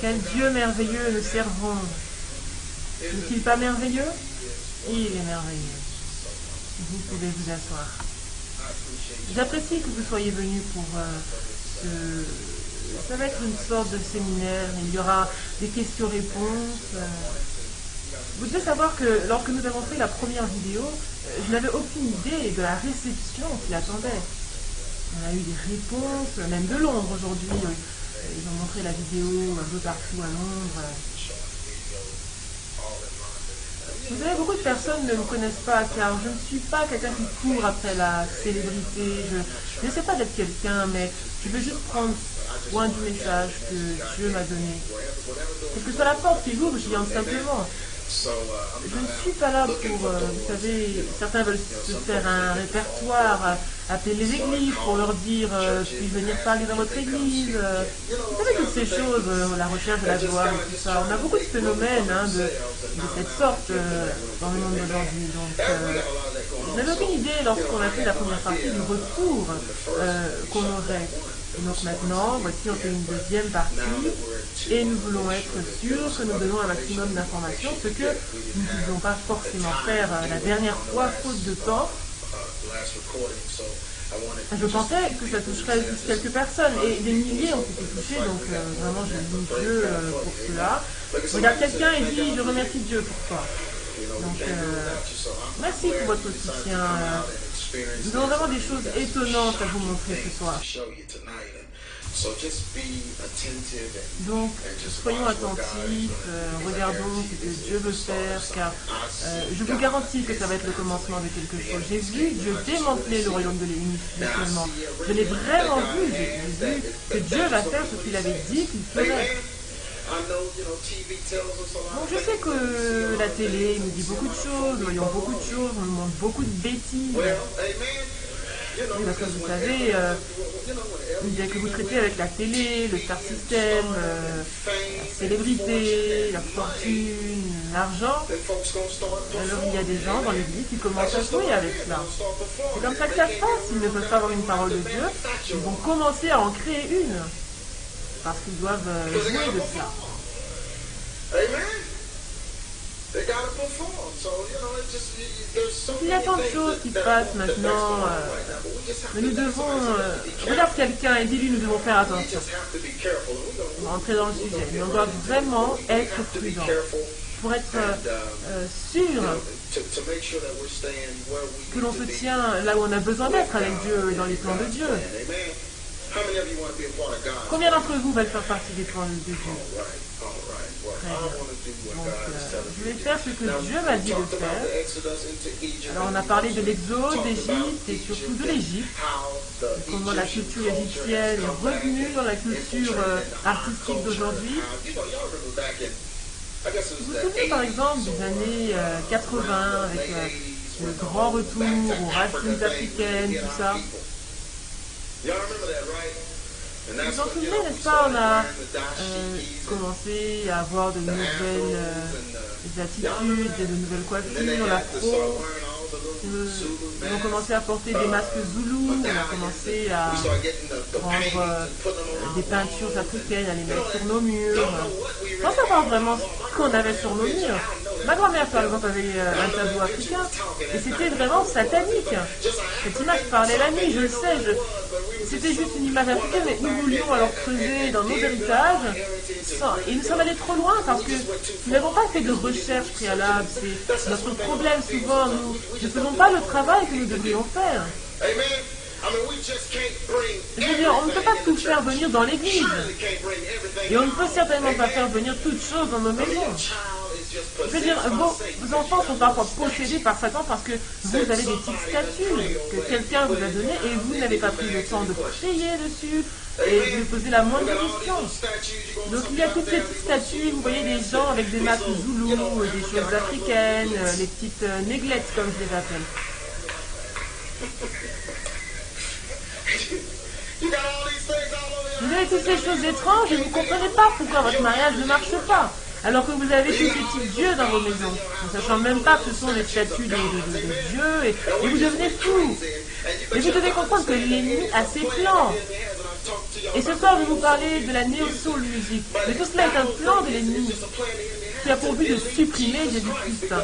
Quel Dieu merveilleux nous servons. N'est-il pas merveilleux? Il est merveilleux. Vous pouvez vous asseoir. J'apprécie que vous soyez venus pour ce... Ça va être une sorte de séminaire. Il y aura des questions-réponses. Vous devez savoir que lorsque nous avons fait la première vidéo, je n'avais aucune idée de la réception qui attendait. On a eu des réponses, même de Londres aujourd'hui. Ils ont montré la vidéo un peu partout à Londres. Vous savez, beaucoup de personnes ne me connaissent pas car je ne suis pas quelqu'un qui court après la célébrité. Je ne sais pas d'être quelqu'un, mais je veux juste prendre soin du message que Dieu m'a donné. Quelle que soit la porte qui ouvre, j'y entre simplement. Je ne suis pas là pour, vous savez, certains veulent se faire un répertoire, appeler les églises pour leur dire puis-je venir parler dans votre église. Vous savez toutes ces choses, la recherche de la gloire et tout ça. On a beaucoup de phénomènes de cette sorte dans le monde d'aujourd'hui. Donc, je n'avais aucune idée lorsqu'on a fait la première partie du retour qu'on aurait. Et donc maintenant, voici on fait une deuxième partie et nous voulons être sûrs que nous donnons un maximum d'informations, ce que nous ne pouvions pas forcément faire la dernière fois, faute de temps. Je pensais que ça toucherait juste quelques personnes et des milliers ont été touchés, donc vraiment je loue Dieu pour cela. Regarde quelqu'un et dit je remercie Dieu pour toi. Donc merci pour votre soutien. Nous avons vraiment des choses étonnantes à vous montrer ce soir. Donc, soyons attentifs, regardons ce que Dieu veut faire, car je vous garantis que ça va être le commencement de quelque chose. J'ai vu Dieu démanteler le royaume de l'ennemi seulement. Je l'ai vraiment vu, j'ai vu que Dieu va faire ce qu'il avait dit qu'il ferait. Donc je sais que la télé nous dit beaucoup de choses, nous voyons beaucoup de choses, on nous montre beaucoup de bêtises. Oui, parce que vous savez, dès que vous traitez avec la télé, le star system, la célébrité, la fortune, l'argent, alors il y a des gens dans l'église qui commencent à jouer avec cela. C'est comme ça que ça se passe, s'ils ne peuvent pas avoir une parole de Dieu, ils vont commencer à en créer une. Parce qu'ils doivent jouer de cela. Il y a tant de choses qui se passent maintenant, mais nous devons... regarde quelqu'un et dis-lui, nous devons faire attention. On va entrer dans le sujet, mais on doit vraiment être prudent pour être sûr que l'on se tient là où on a besoin d'être avec Dieu et dans les plans de Dieu. Combien d'entre vous veulent faire partie des plans de Dieu? Donc, je vais faire ce que Dieu m'a dit de faire. Alors, on a parlé de l'exode d'Égypte et surtout de l'Égypte. Comment la culture égyptienne est revenue dans la culture artistique d'aujourd'hui. Vous vous souvenez par exemple des années 80 avec le grand retour aux racines africaines, tout ça? Vous vous en souvenez, n'est-ce pas? On a commencé à avoir de nouvelles attitudes, de nouvelles coiffures, l'afro. Ils ont commencé à porter des masques zoulous, on a commencé à prendre des peintures africaines, à les mettre sur nos murs, sans savoir vraiment ce qu'on avait sur nos murs. Ma grand-mère, par exemple, avait un tableau africain, et c'était vraiment satanique. Cette image parlait la nuit, je le sais, c'était juste une image africaine, mais nous voulions alors creuser dans nos héritages, et nous sommes allés trop loin, parce que nous n'avons pas fait de recherche préalable. C'est notre problème souvent, nous ne faisons pas le travail que nous devrions faire. Je veux dire, on ne peut pas tout faire venir dans l'église, et on ne peut certainement pas faire venir toutes choses dans nos maisons. Je veux dire, vos enfants sont parfois possédés par Satan parce que vous avez des petites statues que quelqu'un vous a données et vous n'avez pas pris le temps de prier dessus et de poser la moindre question. Donc il y a toutes ces petites statues, vous voyez des gens avec des masques zoulous, des choses africaines, les petites néglettes comme je les appelle. Vous avez toutes ces choses étranges et vous ne comprenez pas pourquoi votre mariage ne marche pas. Alors que vous avez tous ces petits dieux dans vos maisons, ne sachant même pas que ce sont les statues de Dieu, et vous devenez fou. Et vous devez comprendre que l'ennemi a ses plans. Et ce soir, je vais vous parler de la néo-soul music. Mais tout cela est un plan de l'ennemi qui a pour but de supprimer Jésus-Christ.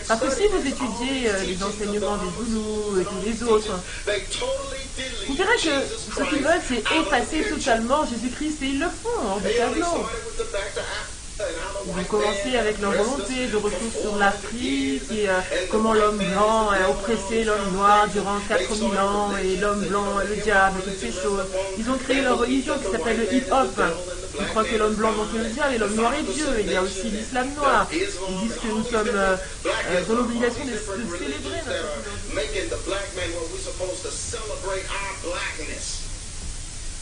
Parce que si vous étudiez les enseignements des Zoulous et tous les autres, vous verrez que ce qu'ils veulent, c'est effacer totalement Jésus-Christ, et ils le font hors du tableau. Ils vont commencer avec leur volonté de retour sur l'Afrique et comment l'homme blanc a oppressé l'homme noir durant 4000 ans et l'homme blanc est le diable et toutes ces choses. Ils ont créé leur religion qui s'appelle le hip-hop. Ils croient que l'homme blanc est le diable et l'homme noir est Dieu. Il y a aussi l'islam noir. Ils disent que nous sommes dans l'obligation de célébrer notre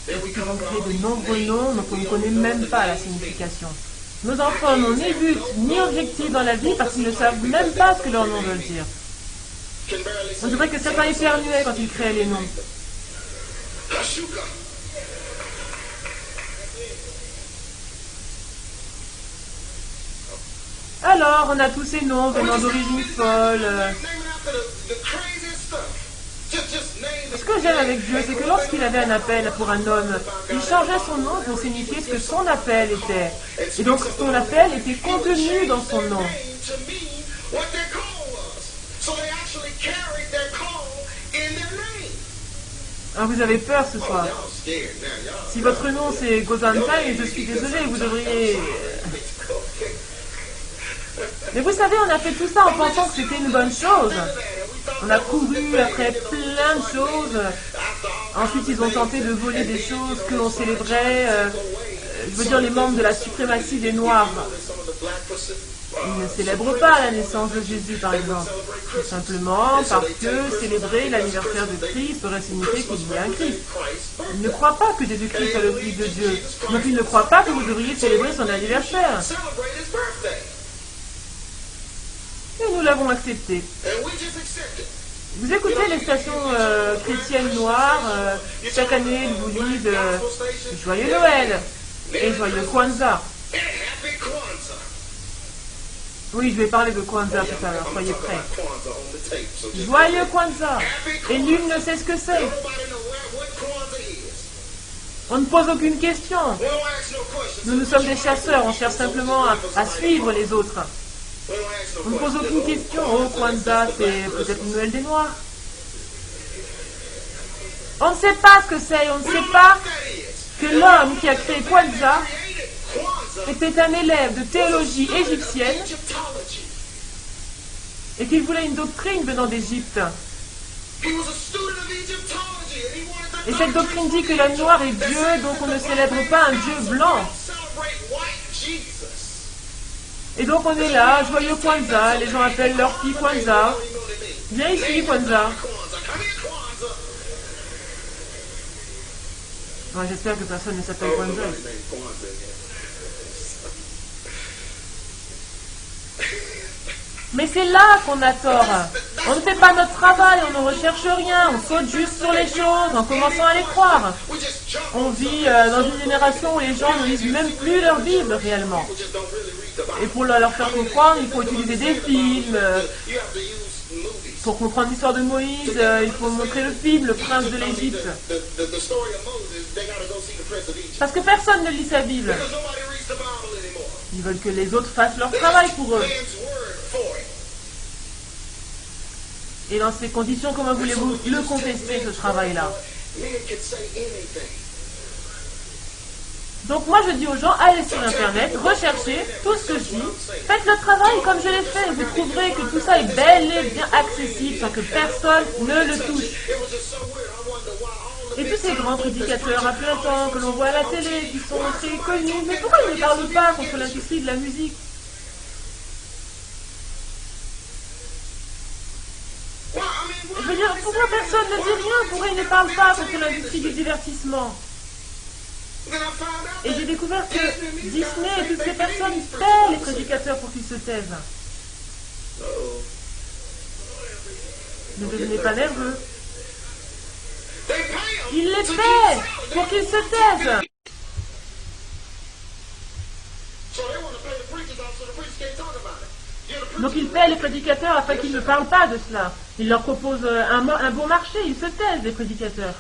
Ils ont créé de nombreux noms dont on ne connaît même pas la signification. Nos enfants n'ont ni but ni objectif dans la vie parce qu'ils ne savent même pas ce que leurs noms veulent dire. On dirait que certains éternuaient quand ils créaient les noms. Alors, on a tous ces noms venant d'origine folle. Ce que j'aime avec Dieu, c'est que lorsqu'il avait un appel pour un homme, il changeait son nom pour signifier ce que son appel était. Et donc son appel était contenu dans son nom. Alors vous avez peur ce soir. Si votre nom c'est Gozantai, je suis désolé, vous devriez... Mais vous savez, on a fait tout ça en pensant que c'était une bonne chose. On a couru après plein de choses. Ensuite, ils ont tenté de voler des choses que l'on célébrait. Je veux dire, les membres de la suprématie des Noirs. Ils ne célèbrent pas la naissance de Jésus, par exemple. Tout simplement parce que célébrer l'anniversaire de Christ aurait signifié qu'il y a un Christ. Ils ne croient pas que Jésus-Christ est le Fils de Dieu. Donc ils ne croient pas que vous devriez célébrer son anniversaire. Et nous l'avons accepté. Vous écoutez les stations chrétiennes noires, chaque année ils vous disent Joyeux Noël et Joyeux Kwanzaa. Oui, je vais parler de Kwanzaa tout à l'heure, soyez prêts. Joyeux Kwanzaa. Et nul ne sait ce que c'est. On ne pose aucune question. Nous sommes des chasseurs, on cherche simplement à suivre les autres. On ne pose aucune question. Oh, Kwanzaa, c'est peut-être le Noël des Noirs. On ne sait pas ce que c'est. On ne sait pas que l'homme qui a créé Kwanzaa était un élève de théologie égyptienne et qu'il voulait une doctrine venant d'Égypte. Et cette doctrine dit que l'homme noir est Dieu, donc on ne célèbre pas un Dieu blanc. Et donc on est là, joyeux Kwanzaa, les gens appellent leur fille Kwanzaa. Viens ici, Kwanzaa. Ouais, j'espère que personne ne s'appelle Kwanzaa. Mais c'est là qu'on a tort. On ne fait pas notre travail, on ne recherche rien, on saute juste sur les choses en commençant à les croire. On vit dans une génération où les gens ne lisent même plus leur Bible réellement. Et pour leur faire comprendre, il faut utiliser des films. Pour comprendre l'histoire de Moïse, il faut montrer le film, Le Prince de l'Égypte. Parce que personne ne lit sa Bible. Ils veulent que les autres fassent leur travail pour eux. Et dans ces conditions, comment voulez-vous le contester, ce travail-là? Donc moi je dis aux gens, allez sur Internet, recherchez tout ce que je dis, faites le travail comme je l'ai fait, vous trouverez que tout ça est bel et bien accessible sans que personne ne le touche. Et tous ces grands prédicateurs à plein temps que l'on voit à la télé, qui sont très connus, mais pourquoi ils ne parlent pas contre l'industrie de la musique? Je veux dire, pourquoi personne ne dit rien? Pourquoi ils ne parlent pas contre l'industrie du divertissement? Et j'ai découvert que Disney et toutes ces personnes paient les prédicateurs pour qu'ils se taisent. Ne devenez pas nerveux. Ils les paient pour qu'ils se taisent. Donc ils paient les prédicateurs afin qu'ils ne parlent pas de cela. Ils leur proposent un bon marché, ils se taisent, les prédicateurs.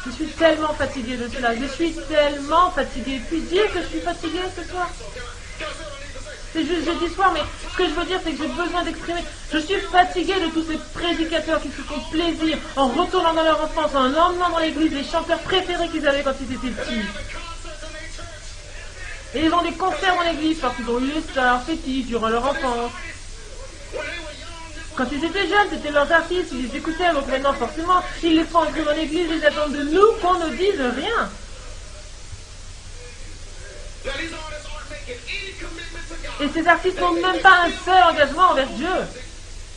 Je suis tellement fatiguée de cela. Je suis tellement fatiguée. Puis dire que je suis fatiguée ce soir. C'est juste jeudi soir, mais ce que je veux dire, c'est que j'ai besoin d'exprimer. Je suis fatiguée de tous ces prédicateurs qui se font plaisir en retournant dans leur enfance, en emmenant dans l'église les chanteurs préférés qu'ils avaient quand ils étaient petits. Et ils ont des concerts dans l'église parce qu'ils ont eu les stars fétiches durant leur enfance. Quand ils étaient jeunes, c'était leurs artistes, ils les écoutaient, donc maintenant forcément, ils les font entrer dans l'église, ils attendent de nous qu'on ne dise rien. Et ces artistes n'ont même pas un seul engagement envers Dieu.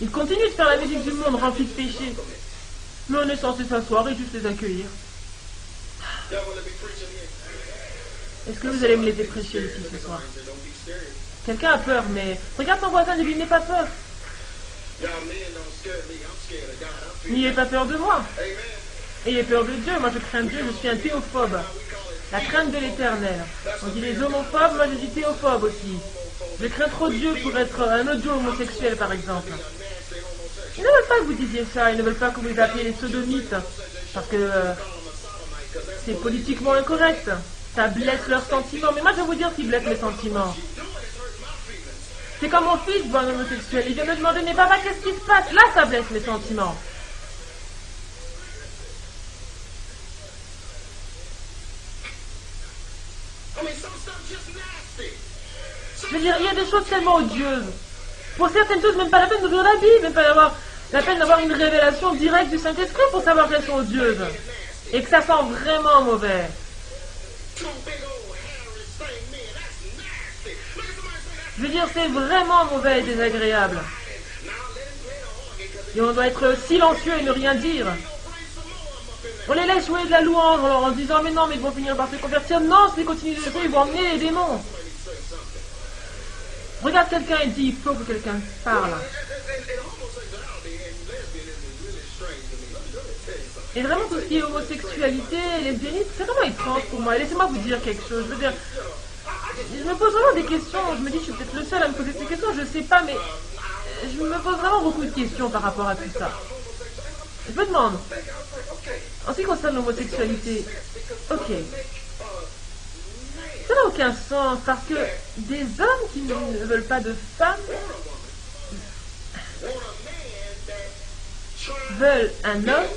Ils continuent de faire la musique du monde remplie de péchés. Mais on est censé s'asseoir et juste les accueillir. Est-ce que vous allez me laisser prêcher ici ce soir? Quelqu'un a peur, mais regarde ton voisin et lui n'aie pas peur. N'ayez pas peur de moi. Ayez peur de Dieu. Moi je crains Dieu, je suis un théophobe. La crainte de l'éternel. On dit les homophobes, moi je dis théophobe aussi. Je crains trop Dieu pour être un audio homosexuel par exemple. Ils ne veulent pas que vous disiez ça, ils ne veulent pas que vous les appeliez les sodomites. Parce que c'est politiquement incorrect. Ça blesse leurs sentiments. Mais moi je vais vous dire ce qui blesse mes sentiments. C'est quand mon fils voit un homosexuel, il vient me demander, mais papa, qu'est-ce qui se passe? Là, ça blesse mes sentiments. Je veux dire, il y a des choses tellement odieuses. Pour certaines choses, même pas la peine d'ouvrir la Bible, même pas la peine d'avoir une révélation directe du Saint-Esprit pour savoir qu'elles sont odieuses. Et que ça sent vraiment mauvais. Je veux dire, c'est vraiment mauvais et désagréable. Et on doit être silencieux et ne rien dire. On les laisse jouer de la louange en disant, mais non, mais ils vont finir par se convertir. Non, s'ils continuent de le faire, ils vont emmener les démons. Regarde quelqu'un et dit, il faut que quelqu'un parle. Et vraiment, tout ce qui est homosexualité, lesbianisme, c'est vraiment étrange pour moi. Et laissez-moi vous dire quelque chose. Je veux dire, je me pose vraiment des questions. Je me dis, je suis peut-être le seul à me poser ces questions. Je sais pas, mais je me pose vraiment beaucoup de questions par rapport à tout ça. Je me demande, en ce qui concerne l'homosexualité, ok, ça n'a aucun sens parce que des hommes qui ne veulent pas de femmes veulent un homme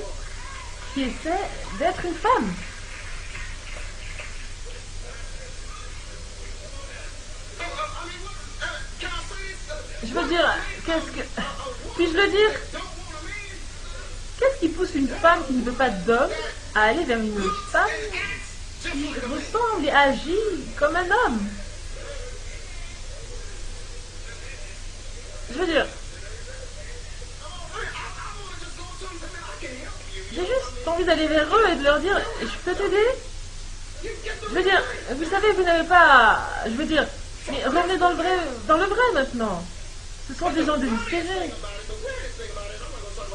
qui essaie d'être une femme. Je veux dire, puis-je le dire? Qu'est-ce qui pousse une femme qui ne veut pas d'homme à aller vers une femme qui ressemble et agit comme un homme? Je veux dire, j'ai juste envie d'aller vers eux et de leur dire, je peux t'aider? Je veux dire, vous savez, vous n'avez pas... Je veux dire, mais revenez dans le vrai maintenant. Ce sont des gens désespérés.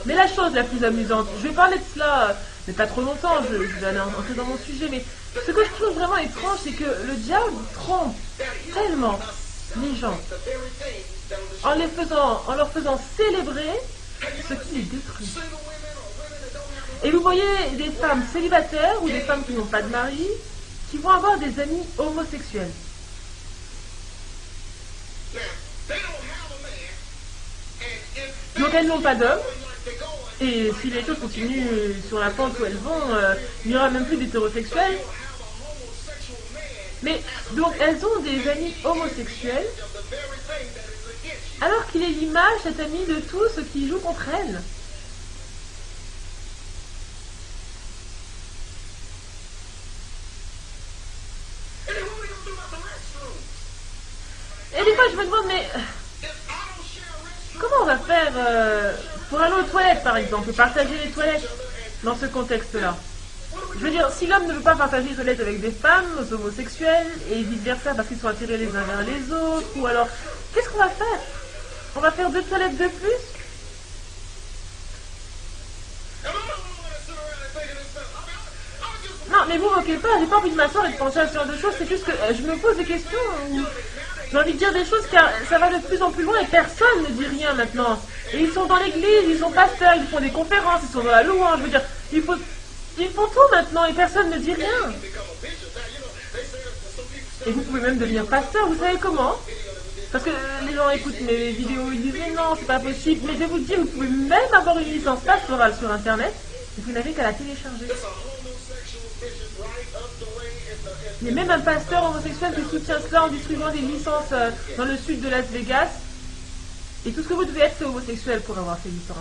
Mais la chose la plus amusante, je vais parler de cela, mais pas trop longtemps, je vais aller entrer dans mon sujet, mais ce que je trouve vraiment étrange, c'est que le diable trompe tellement les gens en leur faisant célébrer ce qui les détruit. Et vous voyez des femmes célibataires ou des femmes qui n'ont pas de mari qui vont avoir des amis homosexuels. Donc elles n'ont pas d'homme, et si les choses continuent sur la pente où elles vont, il n'y aura même plus d'hétérosexuels. Mais donc elles ont des amis homosexuels, alors qu'il est l'image, cet ami, de tous ceux qui jouent contre elles. Et des fois je me demande, mais comment on va faire pour aller aux toilettes par exemple, partager les toilettes dans ce contexte-là? Je veux dire, si l'homme ne veut pas partager les toilettes avec des femmes homosexuelles et vice-versa parce qu'ils sont attirés les uns vers les autres, ou alors, qu'est-ce qu'on va faire? On va faire 2 toilettes de plus? Non, mais vous moquez pas, j'ai pas envie de m'asseoir et de penser à ce genre de choses, c'est juste que je me pose des questions où j'ai envie de dire des choses car ça va de plus en plus loin et personne ne dit rien maintenant. Et ils sont dans l'église, ils sont pasteurs, ils font des conférences, ils sont dans la louange, je veux dire, il faut Ils font tout maintenant et personne ne dit rien. Et vous pouvez même devenir pasteur, vous savez comment? Parce que les gens écoutent mes vidéos, ils disent mais non, c'est pas possible. Mais je vous dis, vous pouvez même avoir une licence pastorale sur internet et vous n'avez qu'à la télécharger. Il y a même un pasteur homosexuel qui soutient cela en distribuant des licences dans le sud de Las Vegas. Et tout ce que vous devez être, c'est homosexuel pour avoir ces licences.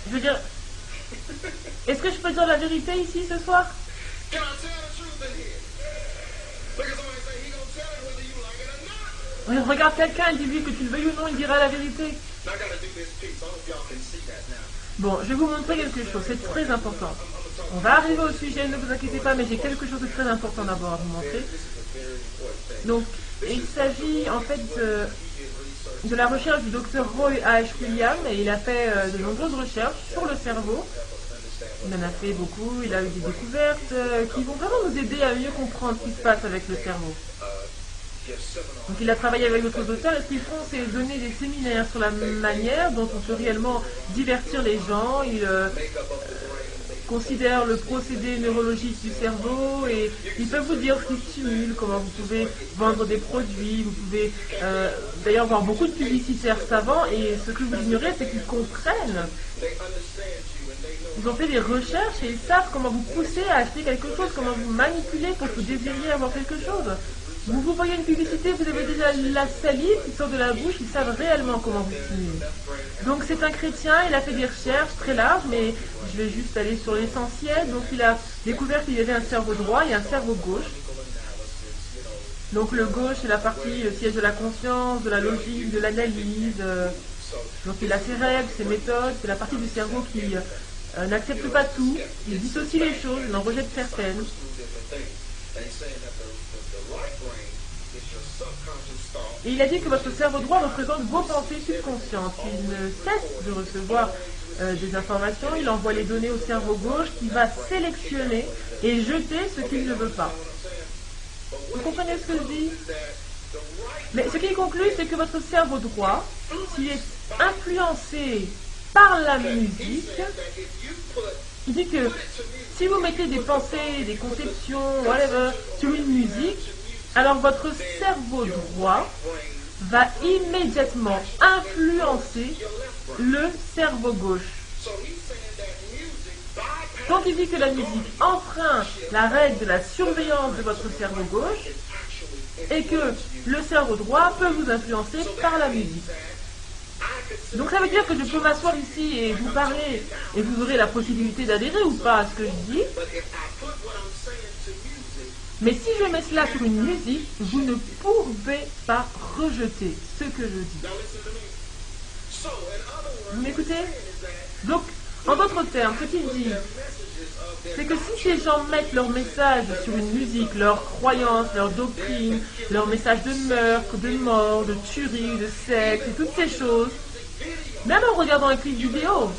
Je veux dire, est-ce que je peux dire la vérité ici ce soir? Regarde quelqu'un et dis-lui que tu le veuilles ou non, il dira la vérité. Bon, je vais vous montrer quelque chose, c'est très important. On va arriver au sujet, ne vous inquiétez pas, mais j'ai quelque chose de très important d'abord à vous montrer. Donc, il s'agit en fait de la recherche du docteur Roy H. Williams, et il a fait de nombreuses recherches sur le cerveau. Il en a fait beaucoup, il a eu des découvertes qui vont vraiment nous aider à mieux comprendre ce qui se passe avec le cerveau. Donc il a travaillé avec d'autres auteurs, et ce qu'ils font, c'est donner des séminaires sur la manière dont on peut réellement divertir les gens. Ils considèrent le procédé neurologique du cerveau et ils peuvent vous dire ce qui stimule, comment vous pouvez vendre des produits, vous pouvez d'ailleurs voir beaucoup de publicitaires savants, et ce que vous ignorez, c'est qu'ils comprennent. Ils ont fait des recherches et ils savent comment vous pousser à acheter quelque chose, comment vous manipuler pour que vous désiriez avoir quelque chose. Vous voyez une publicité, vous avez déjà la salive qui sort de la bouche, ils savent réellement comment vous stimuler. Donc c'est un chrétien, il a fait des recherches très larges, mais je vais juste aller sur l'essentiel. Donc il a découvert qu'il y avait un cerveau droit et un cerveau gauche. Donc le gauche, c'est la partie, le siège de la conscience, de la logique, de l'analyse. Donc il a ses règles, ses méthodes, c'est la partie du cerveau qui n'accepte pas tout, il dissocie les choses, il en rejette certaines. Et il a dit que votre cerveau droit représente vos pensées subconscientes. Il ne cesse de recevoir des informations, il envoie les données au cerveau gauche qui va sélectionner et jeter ce qu'il ne veut pas. Vous comprenez ce que je dis? Mais ce qui conclut, c'est que votre cerveau droit, s'il est influencé par la musique, il dit que si vous mettez des pensées, des conceptions, whatever, sur une musique, alors votre cerveau droit va immédiatement influencer le cerveau gauche. Donc il dit que la musique enfreint la règle de la surveillance de votre cerveau gauche et que le cerveau droit peut vous influencer par la musique. Donc ça veut dire que je peux m'asseoir ici et vous parler et vous aurez la possibilité d'adhérer ou pas à ce que je dis. Mais si je mets cela sur une musique, vous ne pouvez pas rejeter ce que je dis. Vous m'écoutez? Donc, en d'autres termes, ce qu'il dit, c'est que si ces gens mettent leur message sur une musique, leurs croyances, leurs doctrines, leur message de meurtre, de mort, de tuerie, de sexe et toutes ces choses, même en regardant un clip vidéo,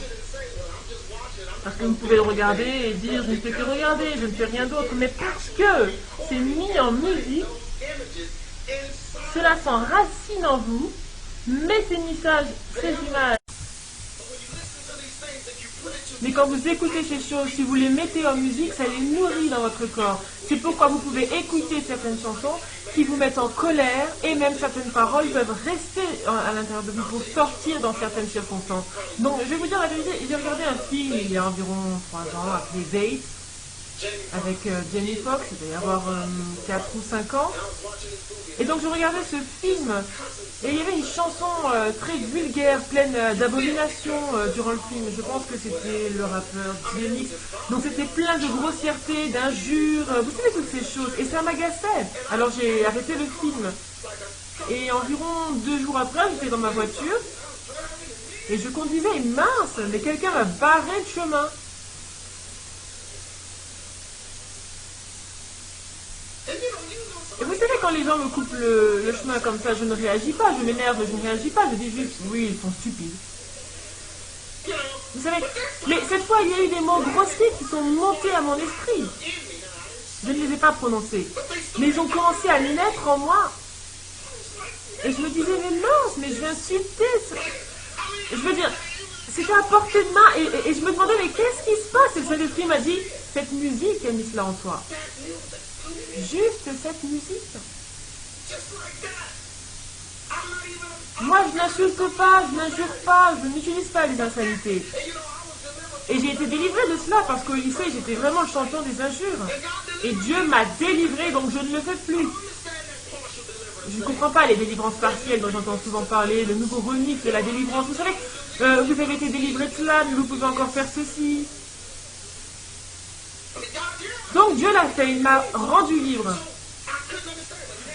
parce que vous pouvez le regarder et dire je ne fais que regarder, je ne fais rien d'autre, mais parce que c'est mis en musique, cela s'enracine en vous, met ces messages, ces images. Mais quand vous écoutez ces choses, si vous les mettez en musique, ça les nourrit dans votre corps. C'est pourquoi vous pouvez écouter certaines chansons qui vous mettent en colère, et même certaines paroles peuvent rester à l'intérieur de vous pour sortir dans certaines circonstances. Donc je vais vous dire la vérité, j'ai regardé un film il y a environ 3 ans, appelé Bates, avec Jamie Foxx, il doit y avoir 4 ou 5 ans. Et donc je regardais ce film, et il y avait une chanson très vulgaire, pleine d'abomination durant le film. Je pense que c'était le rappeur Jamie. Donc c'était plein de grossièreté, d'injures, vous savez toutes ces choses. Et ça m'agaçait. Alors j'ai arrêté le film. Et environ 2 jours après, j'étais dans ma voiture. Et je conduisais, et mince, mais quelqu'un m'a barré le chemin. Et vous savez, quand les gens me coupent le chemin comme ça, je ne réagis pas, je m'énerve, je ne réagis pas, je dis juste, oui, ils sont stupides. Vous savez, mais cette fois, il y a eu des mots grossiers qui sont montés à mon esprit. Je ne les ai pas prononcés, mais ils ont commencé à naître en moi. Et je me disais, mais mince, mais je vais insulter. Je veux dire, c'était à portée de main. Et je me demandais, mais qu'est-ce qui se passe? Et le Saint-Esprit m'a dit, cette musique a mis cela en toi. Juste cette musique. Moi, je n'insulte pas, je n'injure pas, je n'utilise pas les insanités. Et j'ai été délivrée de cela parce qu'au lycée, j'étais vraiment le champion des injures. Et Dieu m'a délivrée, donc je ne le fais plus. Je ne comprends pas les délivrances partielles dont j'entends souvent parler, le nouveau remix de la délivrance. Vous savez, vous avez été délivré de cela, mais vous pouvez encore faire ceci. Donc Dieu l'a fait, il m'a rendu libre.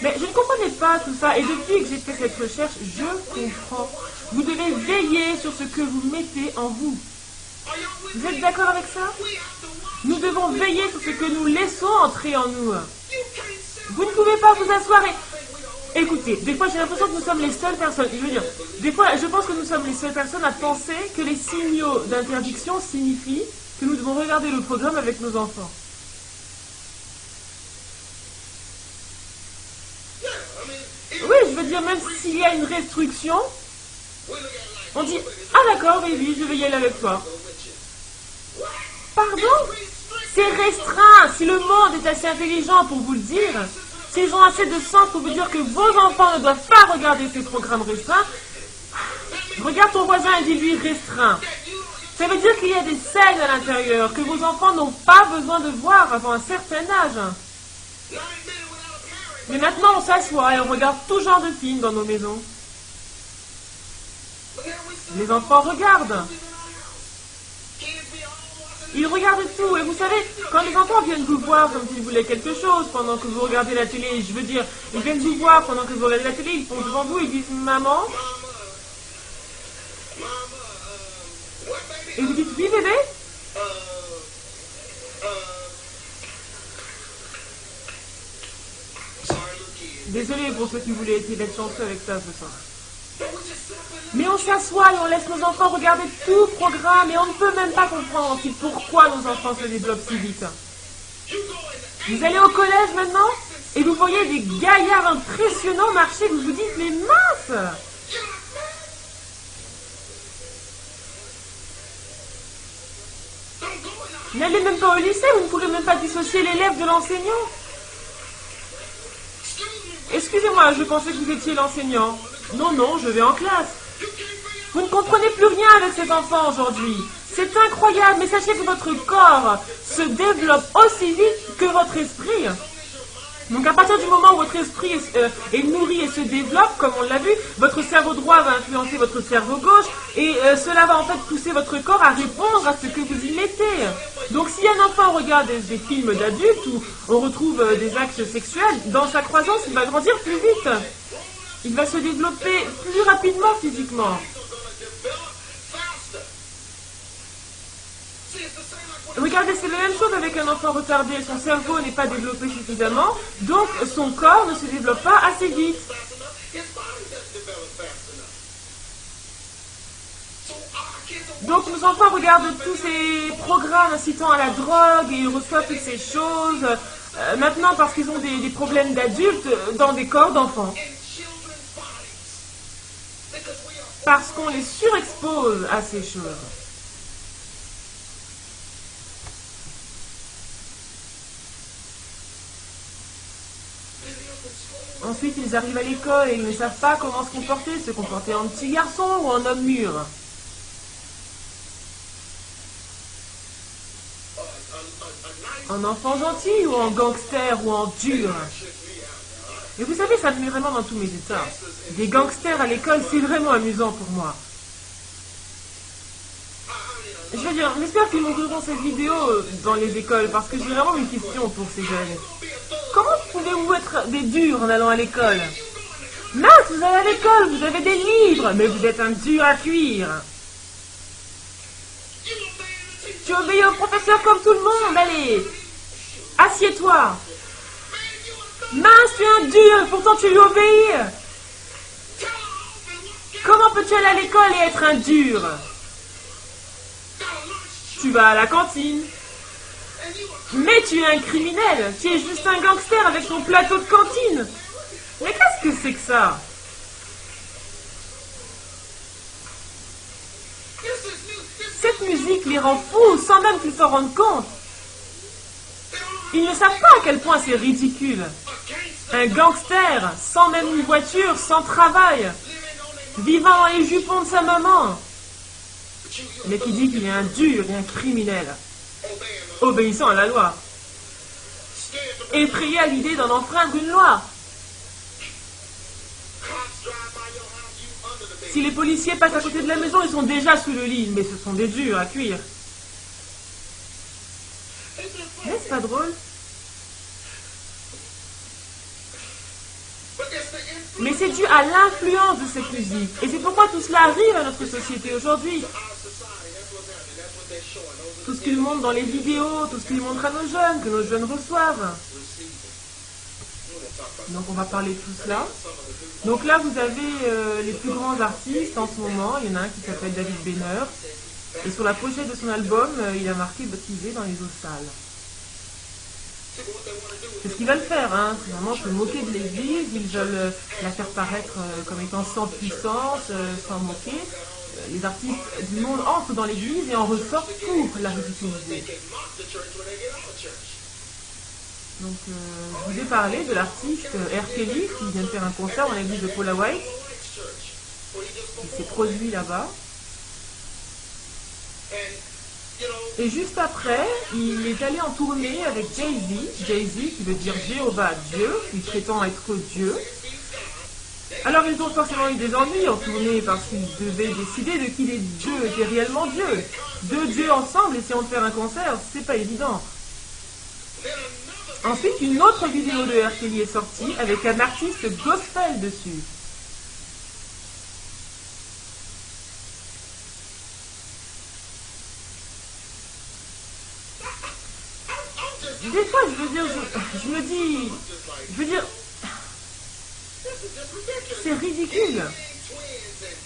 Mais je ne comprenais pas tout ça, et depuis que j'ai fait cette recherche, je comprends. Vous devez veiller sur ce que vous mettez en vous. Vous êtes d'accord avec ça? Nous devons veiller sur ce que nous laissons entrer en nous. Vous ne pouvez pas vous asseoir et... Écoutez, des fois j'ai l'impression que nous sommes les seules personnes, je veux dire, des fois je pense que nous sommes les seules personnes à penser que les signaux d'interdiction signifient que nous devons regarder le programme avec nos enfants. Oui, je veux dire, même s'il y a une restriction, on dit, ah d'accord, baby, je vais y aller avec toi. Pardon? C'est restreint. Si le monde est assez intelligent pour vous le dire, s'ils ont assez de sens pour vous dire que vos enfants ne doivent pas regarder ces programmes restreints, regarde ton voisin et dis-lui restreint. Ça veut dire qu'il y a des scènes à l'intérieur que vos enfants n'ont pas besoin de voir avant un certain âge. Mais maintenant, on s'assoit et on regarde tout genre de films dans nos maisons. Les enfants regardent. Ils regardent tout. Et vous savez, quand les enfants viennent vous voir comme s'ils voulaient quelque chose pendant que vous regardez la télé, je veux dire, ils viennent vous voir pendant que vous regardez la télé, ils sont devant vous, ils disent « Maman ?» Et vous dites « Oui, bébé ?» Désolé pour ceux qui voulaient essayer d'être chanceux avec ça ce soir. Mais on s'assoit et on laisse nos enfants regarder tout le programme et on ne peut même pas comprendre ensuite pourquoi nos enfants se développent si vite. Vous allez au collège maintenant et vous voyez des gaillards impressionnants marcher, vous vous dites mais mince! N'allez même pas au lycée, vous ne pouvez même pas dissocier l'élève de l'enseignant. Excusez-moi, je pensais que vous étiez l'enseignant. Non, non, je vais en classe. Vous ne comprenez plus rien avec cet enfant aujourd'hui. C'est incroyable, mais sachez que votre corps se développe aussi vite que votre esprit. Donc à partir du moment où votre esprit est nourri et se développe, comme on l'a vu, votre cerveau droit va influencer votre cerveau gauche et cela va en fait pousser votre corps à répondre à ce que vous y mettez. Donc si un enfant regarde des films d'adultes où on retrouve des actes sexuels, dans sa croissance, il va grandir plus vite. Il va se développer plus rapidement physiquement. Regardez, c'est la même chose avec un enfant retardé. Son cerveau n'est pas développé suffisamment, donc son corps ne se développe pas assez vite. Donc nos enfants regardent tous ces programmes incitant à la drogue et ils reçoivent toutes ces choses maintenant parce qu'ils ont des problèmes d'adultes dans des corps d'enfants. Parce qu'on les surexpose à ces choses. Ensuite, ils arrivent à l'école et ils ne savent pas comment se comporter en petit garçon ou en homme mûr. En enfant gentil ou en gangster ou en dur. Et vous savez, ça me met vraiment dans tous mes états. Des gangsters à l'école, c'est vraiment amusant pour moi. Je veux dire, j'espère qu'ils montriront cette vidéo dans les écoles parce que j'ai vraiment une question pour ces jeunes. Comment pouvez-vous être des durs en allant à l'école? Mince, vous allez à l'école, vous avez des livres, mais vous êtes un dur à cuire. Tu obéis au professeur comme tout le monde, allez. Assieds-toi. Mince, tu es un dur, pourtant tu lui obéis. Comment peux-tu aller à l'école et être un dur? Tu vas à la cantine. Mais tu es un criminel, tu es juste un gangster avec ton plateau de cantine. Mais qu'est-ce que c'est que ça? cette musique les rend fous sans même qu'ils s'en rendent compte. Ils ne savent pas à quel point c'est ridicule. Un gangster, sans même une voiture, sans travail, vivant dans les jupons de sa maman, mais qui dit qu'il est un dur et un criminel, obéissant à la loi, effrayé à l'idée d'en enfreindre une loi. Si les policiers passent à côté de la maison, ils sont déjà sous le lit, mais ce sont des durs à cuire. N'est-ce pas drôle? Mais c'est dû à l'influence de cette musique. Et c'est pourquoi tout cela arrive à notre société aujourd'hui. Tout ce qu'ils montrent dans les vidéos, tout ce qu'ils montrent à nos jeunes, que nos jeunes reçoivent. Donc on va parler de tout cela. Donc là vous avez les plus grands artistes en ce moment. Il y en a un qui s'appelle David Benner. Et sur la pochette de son album, il a marqué baptisé dans les eaux sales. C'est ce qu'ils veulent faire, hein. C'est vraiment se moquer de l'Église, ils veulent la faire paraître comme étant sans puissance, sans moquer. Les artistes du monde entrent dans l'Église et en ressortent pour la ridiculiser. Donc je vous ai parlé de l'artiste R. Kelly qui vient de faire un concert dans l'église de Paula White. Il s'est produit là-bas. Et juste après, il est allé en tournée avec Jay-Z. Jay-Z qui veut dire Jéhovah, Dieu, il prétend être Dieu. Alors ils ont forcément eu des ennuis en tournée parce qu'ils devaient décider de qui des dieux étaient réellement Dieu. Deux dieux ensemble essayant de faire un concert, c'est pas évident. Ensuite, une autre vidéo de R. Kelly est sortie avec un artiste gospel dessus. Des fois, je me dis, c'est ridicule.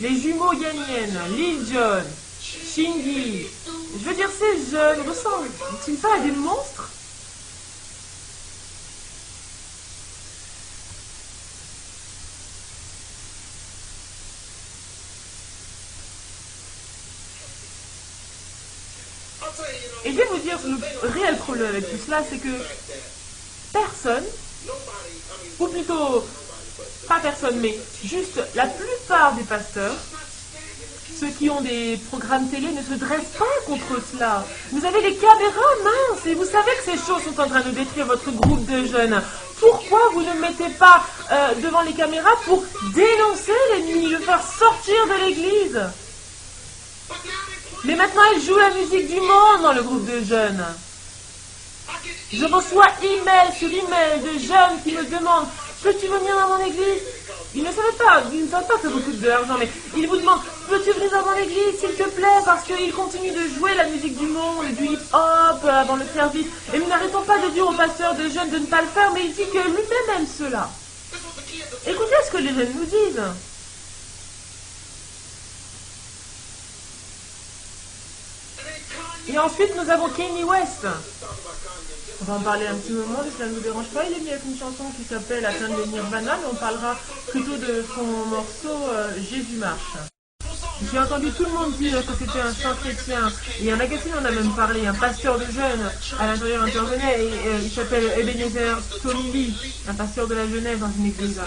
Les jumeaux Yan Yan, Lil Jon, Shingy, je veux dire, ces jeunes ressemblent-ils pas à des monstres? Et je vais vous dire, le réel problème avec tout cela, c'est que personne, ou plutôt, pas personne, mais juste la plupart des pasteurs, ceux qui ont des programmes télé, ne se dressent pas contre cela. Vous avez les caméras, mince, et vous savez que ces choses sont en train de détruire votre groupe de jeunes. Pourquoi vous ne mettez pas devant les caméras pour dénoncer l'ennemi, le faire sortir de l'église? Mais maintenant, ils jouent la musique du monde dans le groupe de jeunes. Je reçois email sur email de jeunes qui me demandent « Peux-tu venir dans mon église ?» Ils ne savent pas que ça vous coûte de l'argent, mais ils vous demandent « Peux-tu venir dans mon église, s'il te plaît ?» Parce qu'ils continuent de jouer la musique du monde, du hip-hop avant le service. Et nous n'arrêtons pas de dire au pasteur de jeunes de ne pas le faire, mais il dit que lui-même aime cela. Écoutez ce que les jeunes nous disent. Et ensuite, nous avons Kanye West. On va en parler un petit moment, si ça ne vous dérange pas. Il est venu avec une chanson qui s'appelle Atteindre le Nirvana, mais on parlera plutôt de son morceau Jésus marche. J'ai entendu tout le monde dire que c'était un chant chrétien. Et un magazine en a même parlé, un pasteur de jeunes à l'intérieur intervenait, et il s'appelle Ebenezer Tolili, un pasteur de la jeunesse dans une église.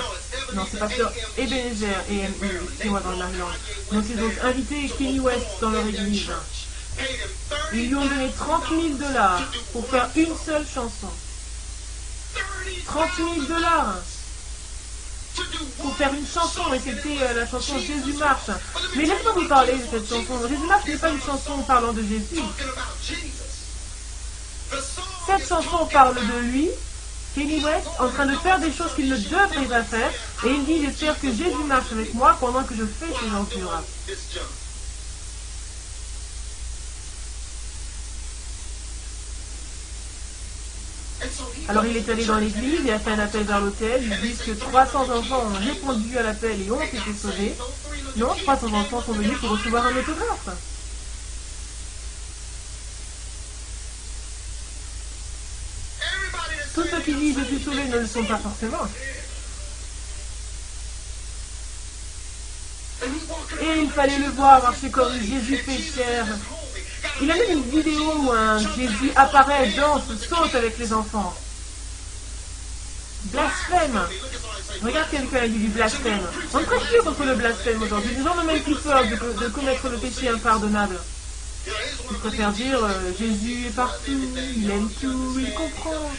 Non, c'est pasteur Ebenezer, excusez-moi dans la langue. Donc ils ont invité Kanye West dans leur église. Ils lui ont donné $30 000 pour faire une seule chanson. $30 000 pour faire une chanson, et c'était la chanson Jésus marche. Mais laisse-moi vous parler de cette chanson. Jésus marche n'est pas une chanson parlant de Jésus. Cette chanson parle de lui, Kanye West, en train de faire des choses qu'il ne devrait pas faire, et il dit j'espère que Jésus marche avec moi pendant que je fais ces aventures. Alors il est allé dans l'église et a fait un appel vers l'hôtel. Ils disent que 300 enfants ont répondu à l'appel et ont été sauvés. Non, 300 enfants sont venus pour recevoir un autographe. Tous ceux qui disent je suis sauvé ne le sont pas forcément. Et il fallait le voir marcher comme Jésus fait chair. Il y a même une vidéo où un Jésus apparaît, danse, saute avec les enfants. Blasphème. Regarde quelqu'un a dit du blasphème. On ne prêche plus contre le blasphème aujourd'hui. Les gens n'ont même plus peur de commettre le péché impardonnable. Ils préfèrent dire Jésus est partout, il aime tout, il comprend.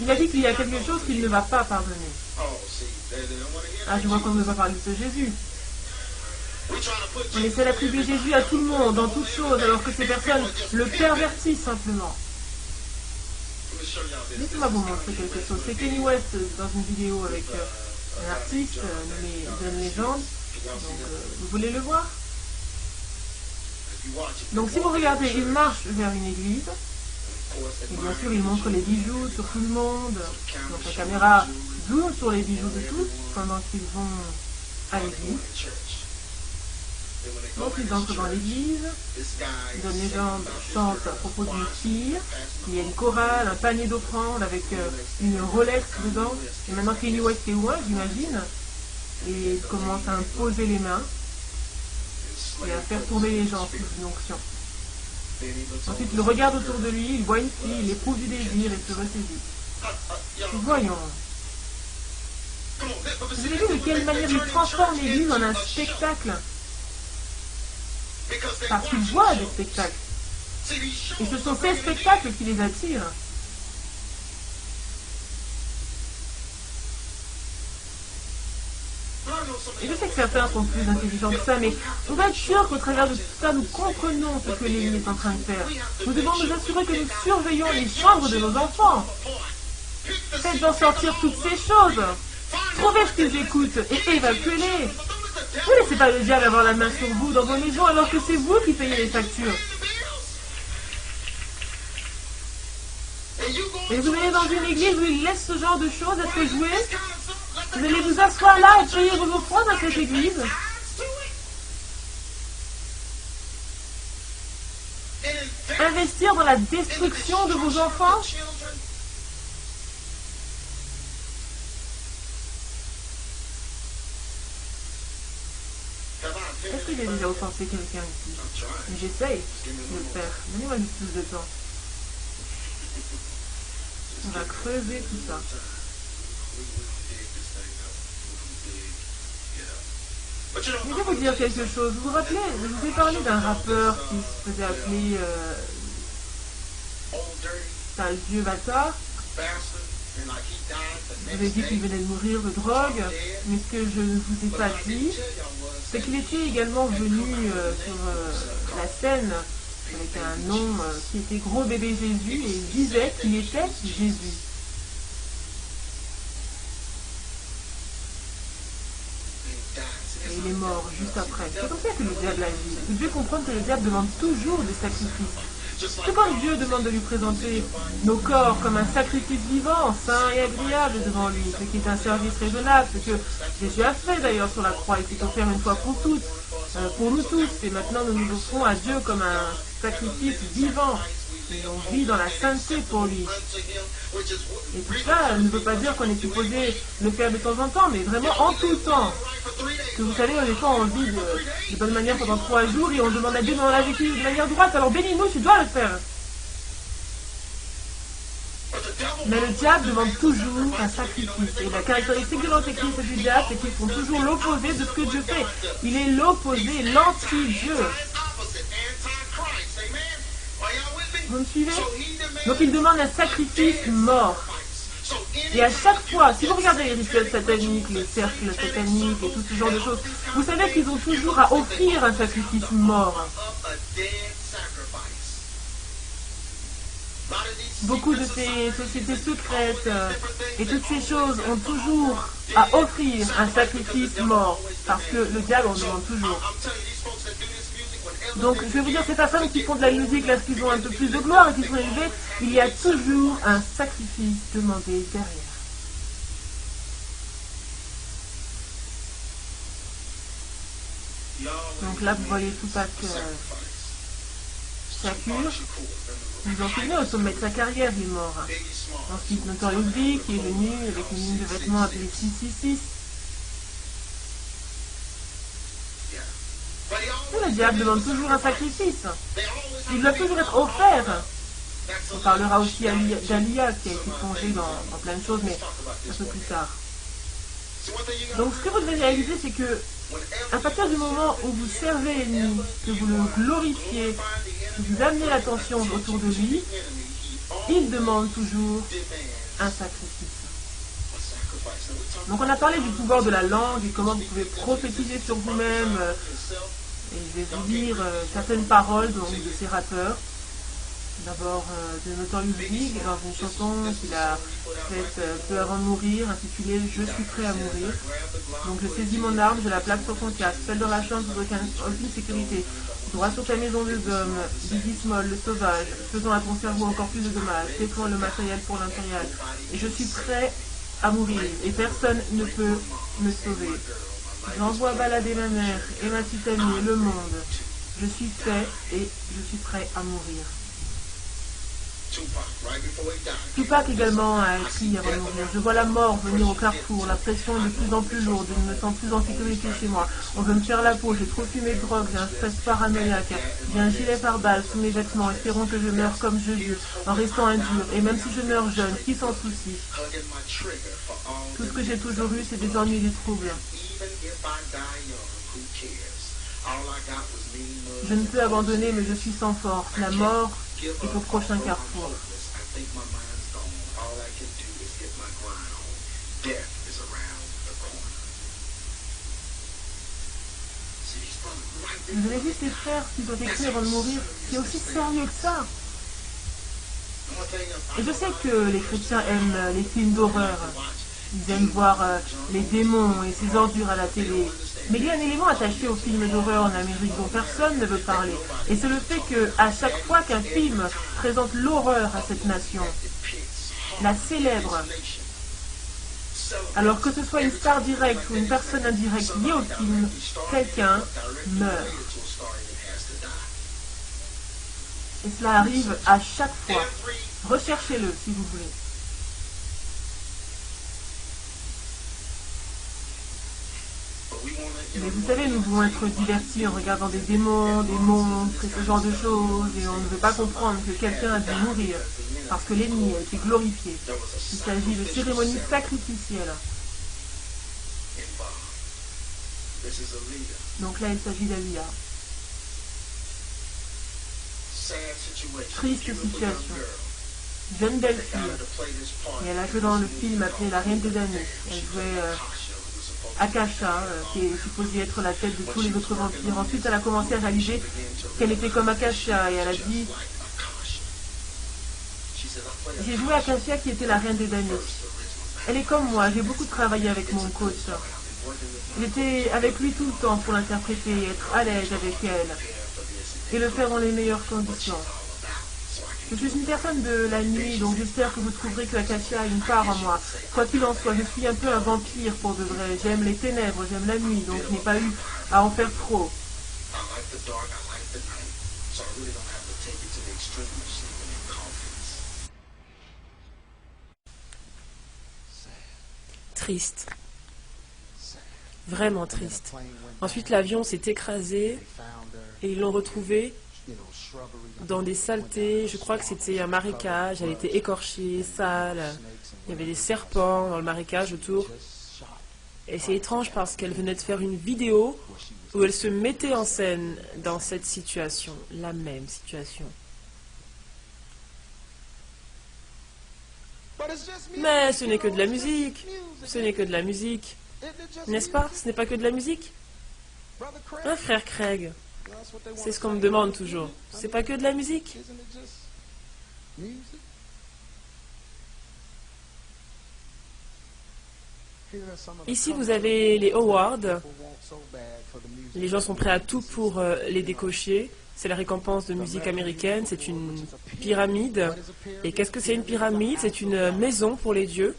Il a dit qu'il y a quelque chose qu'il ne va pas pardonner. Ah, je vois qu'on ne veut pas parler de ce Jésus. On essaie d'attribuer Jésus à tout le monde, dans toutes choses, alors que ces personnes le pervertissent simplement. Laissez-moi vous montrer quelque chose. C'est Kanye West dans une vidéo avec un artiste nommé John Legend. Donc, vous voulez le voir? Donc, si vous regardez, il marche vers une église. Et bien sûr, il montre les bijoux sur tout le monde. Donc, la caméra zoome sur les bijoux de tous pendant qu'ils vont à l'église. Donc, ils entrent dans l'église. John Legend chante à propos d'une tire. Il y a une chorale, un panier d'offrandes avec une Rolex dedans. Et maintenant, Kanye West est loin, j'imagine. Et il commence à imposer les mains et à faire tourner les gens sous une onction. Ensuite, il regarde autour de lui, il voit une fille, il éprouve du désir et se ressaisit. Voyons. Vous avez vu de quelle manière il transforme l'église en un spectacle? Parce qu'il voit des spectacles. Et ce sont ces spectacles qui les attirent. Et je sais que certains sont plus intelligents que ça, mais on va être sûr qu'au travers de tout ça, nous comprenons ce que l'Église est en train de faire. Nous devons nous assurer que nous surveillons les chambres de nos enfants. Faites-en sortir toutes ces choses. Trouvez ce qu'ils écoutent et évacuez-les. Ne laissez pas le diable avoir la main sur vous dans vos maisons alors que c'est vous qui payez les factures. Et vous allez dans une église où il laisse ce genre de choses être jouées. Vous allez vous asseoir là et payer vos offrandes à cette église. Investir dans la destruction de vos enfants. Est-ce que j'ai déjà offensé quelqu'un ici? J'essaye de le faire. Donnez-moi juste plus de temps. On va creuser tout ça. Je vais vous dire quelque chose. Vous vous rappelez, je vous ai parlé d'un rappeur qui se faisait appeler Sale Vieux Bâtard. Je vous ai dit qu'il venait de mourir de drogue, mais ce que je ne vous ai pas dit, c'est qu'il était également venu sur la scène avec un nom qui était Gros Bébé Jésus, et il disait qu'il était Jésus. Et il est mort juste après. C'est comme ça que le diable agit. Vous devez comprendre que le diable demande toujours des sacrifices. C'est quand Dieu demande de lui présenter nos corps comme un sacrifice vivant, saint et agréable devant lui, ce qui est un service raisonnable, ce que Jésus a fait d'ailleurs sur la croix, il s'est offert une fois pour toutes, pour nous tous, et maintenant nous nous offrons à Dieu comme un sacrifice vivant, et on vit dans la sainteté pour lui. Et tout ça ne veut pas dire qu'on est supposé le faire de temps en temps, mais vraiment en tout temps. Que vous savez, des fois on vit de bonne manière pendant 3 jours et on demande à Dieu de la vécu de manière droite, alors bénis-nous, tu dois le faire. Mais le diable demande toujours un sacrifice. Et la caractéristique de l'antéchrist et du diable, c'est qu'ils font toujours l'opposé de ce que Dieu fait. Il est l'opposé, l'anti-Dieu. Vous me suivez? Donc il demande un sacrifice mort. Et à chaque fois, si vous regardez les rituels sataniques, les cercles sataniques et tout ce genre de choses, vous savez qu'ils ont toujours à offrir un sacrifice mort. Beaucoup de ces sociétés secrètes et toutes ces choses ont toujours à offrir un sacrifice mort, parce que le diable en demande toujours. Donc je vais vous dire, ces personnes qui font de la musique lorsqu'ils ont un peu plus de gloire et qui sont élevés, il y a toujours un sacrifice demandé derrière. Donc là vous voyez Tupac Shakur. Vous vous en souvenez, au sommet de sa carrière, il est mort. Ensuite, Notorious Big qui est venu avec une ligne de vêtements appelée 666. le diable demande toujours un sacrifice. Il doit toujours être offert. On parlera aussi d'Alia qui a été plongée dans plein de choses, mais un peu plus tard. Donc ce que vous devez réaliser, c'est que à partir du moment où vous servez l'ennemi, que vous le glorifiez, que vous amenez l'attention autour de lui, il demande toujours un sacrifice. Donc on a parlé du pouvoir de la langue et comment vous pouvez prophétiser sur vous-même. Et je vais vous lire certaines paroles donc, de ces rappeurs. D'abord de Notorious Big dans une chanson qu'il a faite peu avant de mourir, intitulée « Je suis prêt à mourir ». Donc je saisis mon arme, je la plaque sur ton casque, seul dans la chambre sans aucune sécurité. Droit sur ta maison de hommes, Biggie Small, le sauvage, faisant à ton cerveau encore plus de dommages, défends le matériel pour l'impérial. Et je suis prêt à mourir, et personne ne peut me sauver. J'envoie balader ma mère et ma petite amie, le monde. Je suis fait et je suis prêt à mourir. Tupac également a écrit avant de mourir. Je vois la mort venir au carrefour, la pression est de plus en plus lourde, je ne me sens plus en sécurité chez moi. On veut me faire la peau, j'ai trop fumé de drogue, j'ai un stress paranoïaque, j'ai un gilet pare-balles sous mes vêtements, espérons que je meure comme je vis, en restant indur, et même si je meurs jeune, qui s'en soucie? Tout ce que j'ai toujours eu, c'est des ennuis et des troubles. Je ne peux abandonner, mais je suis sans force. La mort est au prochain carrefour. Vous avez vu ces frères qui doivent écrire avant de mourir, c'est aussi sérieux que ça. Et je sais que les chrétiens aiment les films d'horreur. Ils aiment voir les démons et ces ordures à la télé. Mais il y a un élément attaché aux films d'horreur en Amérique dont personne ne veut parler. Et c'est le fait qu'à chaque fois qu'un film présente l'horreur à cette nation, la célèbre, alors que ce soit une star directe ou une personne indirecte liée au film, quelqu'un meurt. Et cela arrive à chaque fois. Recherchez-le si vous voulez. Mais vous savez, nous voulons être divertis en regardant des démons, des monstres et ce genre de choses, et on ne veut pas comprendre que quelqu'un a dû mourir, parce que l'ennemi a été glorifié. Il s'agit de cérémonies sacrificielles. Donc là, il s'agit d'Alia. Triste situation. Jeune belle fille. Et elle a joué dans le film appelé La Reine des damnés. Elle jouait Akasha, qui est supposée être la tête de tous les autres vampires. Ensuite, elle a commencé à réaliser qu'elle était comme Akasha et elle a dit « J'ai joué Akasha qui était la Reine des damnés. Elle est comme moi, j'ai beaucoup travaillé avec mon coach. J'étais avec lui tout le temps pour l'interpréter, être à l'aise avec elle et le faire dans les meilleures conditions. Je suis une personne de la nuit, donc j'espère que vous trouverez que Akasha a une part en moi. Quoi qu'il en soit, je suis un peu un vampire pour de vrai. J'aime les ténèbres, j'aime la nuit, donc je n'ai pas eu à en faire trop. Triste. Vraiment triste. Ensuite, l'avion s'est écrasé et ils l'ont retrouvée dans des saletés. Je crois que c'était un marécage. Elle était écorchée, sale. Il y avait des serpents dans le marécage autour. Et c'est étrange parce qu'elle venait de faire une vidéo où elle se mettait en scène dans cette situation, la même situation. Mais ce n'est que de la musique. Ce n'est que de la musique. N'est-ce pas? Ce n'est pas que de la musique? Hein, frère Craig? C'est ce qu'on me demande toujours. C'est pas que de la musique? Ici, vous avez les awards. Les gens sont prêts à tout pour les décocher. C'est la récompense de musique américaine. C'est une pyramide. Et qu'est-ce que c'est une pyramide? C'est une maison pour les dieux.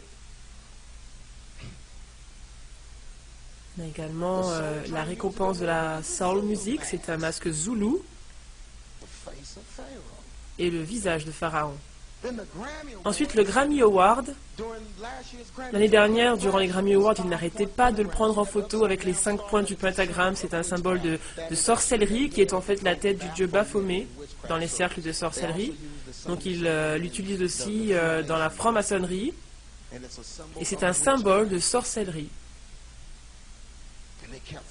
On a également la récompense de la soul music. C'est un masque zoulou. Et le visage de Pharaon. Ensuite, le Grammy Award. L'année dernière, durant les Grammy Awards, il n'arrêtait pas de le prendre en photo avec les 5 points du pentagramme. C'est un symbole de sorcellerie qui est en fait la tête du dieu Baphomet dans les cercles de sorcellerie. Donc il l'utilise aussi dans la franc-maçonnerie. Et c'est un symbole de sorcellerie.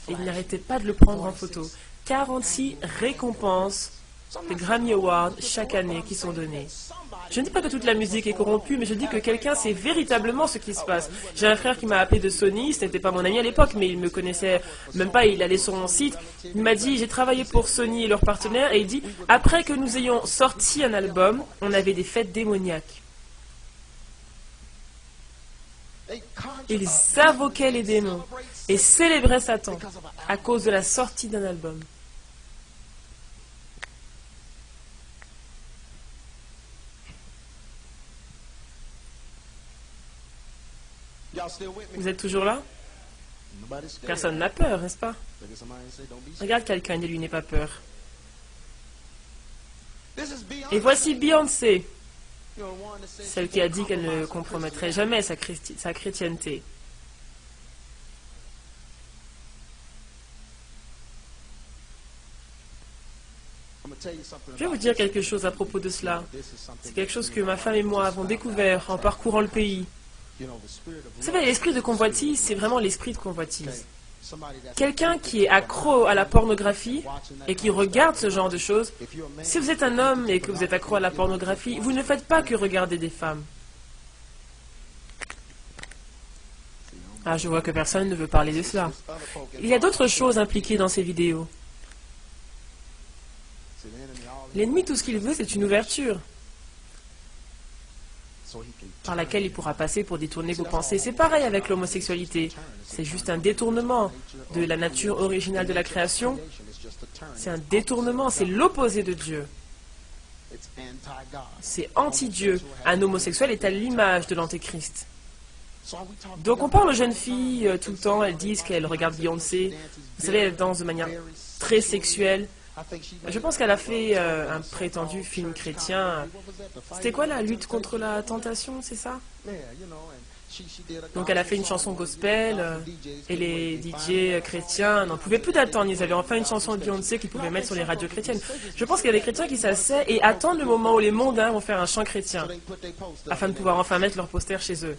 Et il n'arrêtait pas de le prendre en photo. 46 récompenses de Grammy Awards chaque année qui sont données. Je ne dis pas que toute la musique est corrompue, mais je dis que quelqu'un sait véritablement ce qui se passe. J'ai un frère qui m'a appelé de Sony, ce n'était pas mon ami à l'époque, mais il me connaissait même pas, il allait sur mon site. Il m'a dit, j'ai travaillé pour Sony et leurs partenaires, et il dit, après que nous ayons sorti un album, on avait des fêtes démoniaques. Ils invoquaient les démons et célébraient Satan à cause de la sortie d'un album. Vous êtes toujours là? Personne n'a peur, n'est-ce pas? Regarde quelqu'un et lui n'aie pas peur. Et voici Beyoncé, celle qui a dit qu'elle ne compromettrait jamais sa chrétienté. Je vais vous dire quelque chose à propos de cela. C'est quelque chose que ma femme et moi avons découvert en parcourant le pays. Vous savez, l'esprit de convoitise, c'est vraiment l'esprit de convoitise. Quelqu'un qui est accro à la pornographie et qui regarde ce genre de choses, si vous êtes un homme et que vous êtes accro à la pornographie, vous ne faites pas que regarder des femmes. Ah, je vois que personne ne veut parler de cela. Il y a d'autres choses impliquées dans ces vidéos. L'ennemi, tout ce qu'il veut, c'est une ouverture par laquelle il pourra passer pour détourner vos pensées. C'est pareil avec l'homosexualité. C'est juste un détournement de la nature originale de la création. C'est un détournement, c'est l'opposé de Dieu. C'est anti-Dieu. Un homosexuel est à l'image de l'antéchrist. Donc on parle aux jeunes filles tout le temps, elles disent qu'elles regardent Beyoncé. Vous savez, elles dansent de manière très sexuelle. Je pense qu'elle a fait un prétendu film chrétien. C'était quoi, la lutte contre la tentation, c'est ça? Donc elle a fait une chanson gospel et les DJ chrétiens n'en pouvaient plus d'attendre. Ils avaient enfin une chanson de Beyoncé qu'ils pouvaient mettre sur les radios chrétiennes. Je pense qu'il y a des chrétiens qui s'asseient et attendent le moment où les mondains vont faire un chant chrétien afin de pouvoir enfin mettre leur poster chez eux.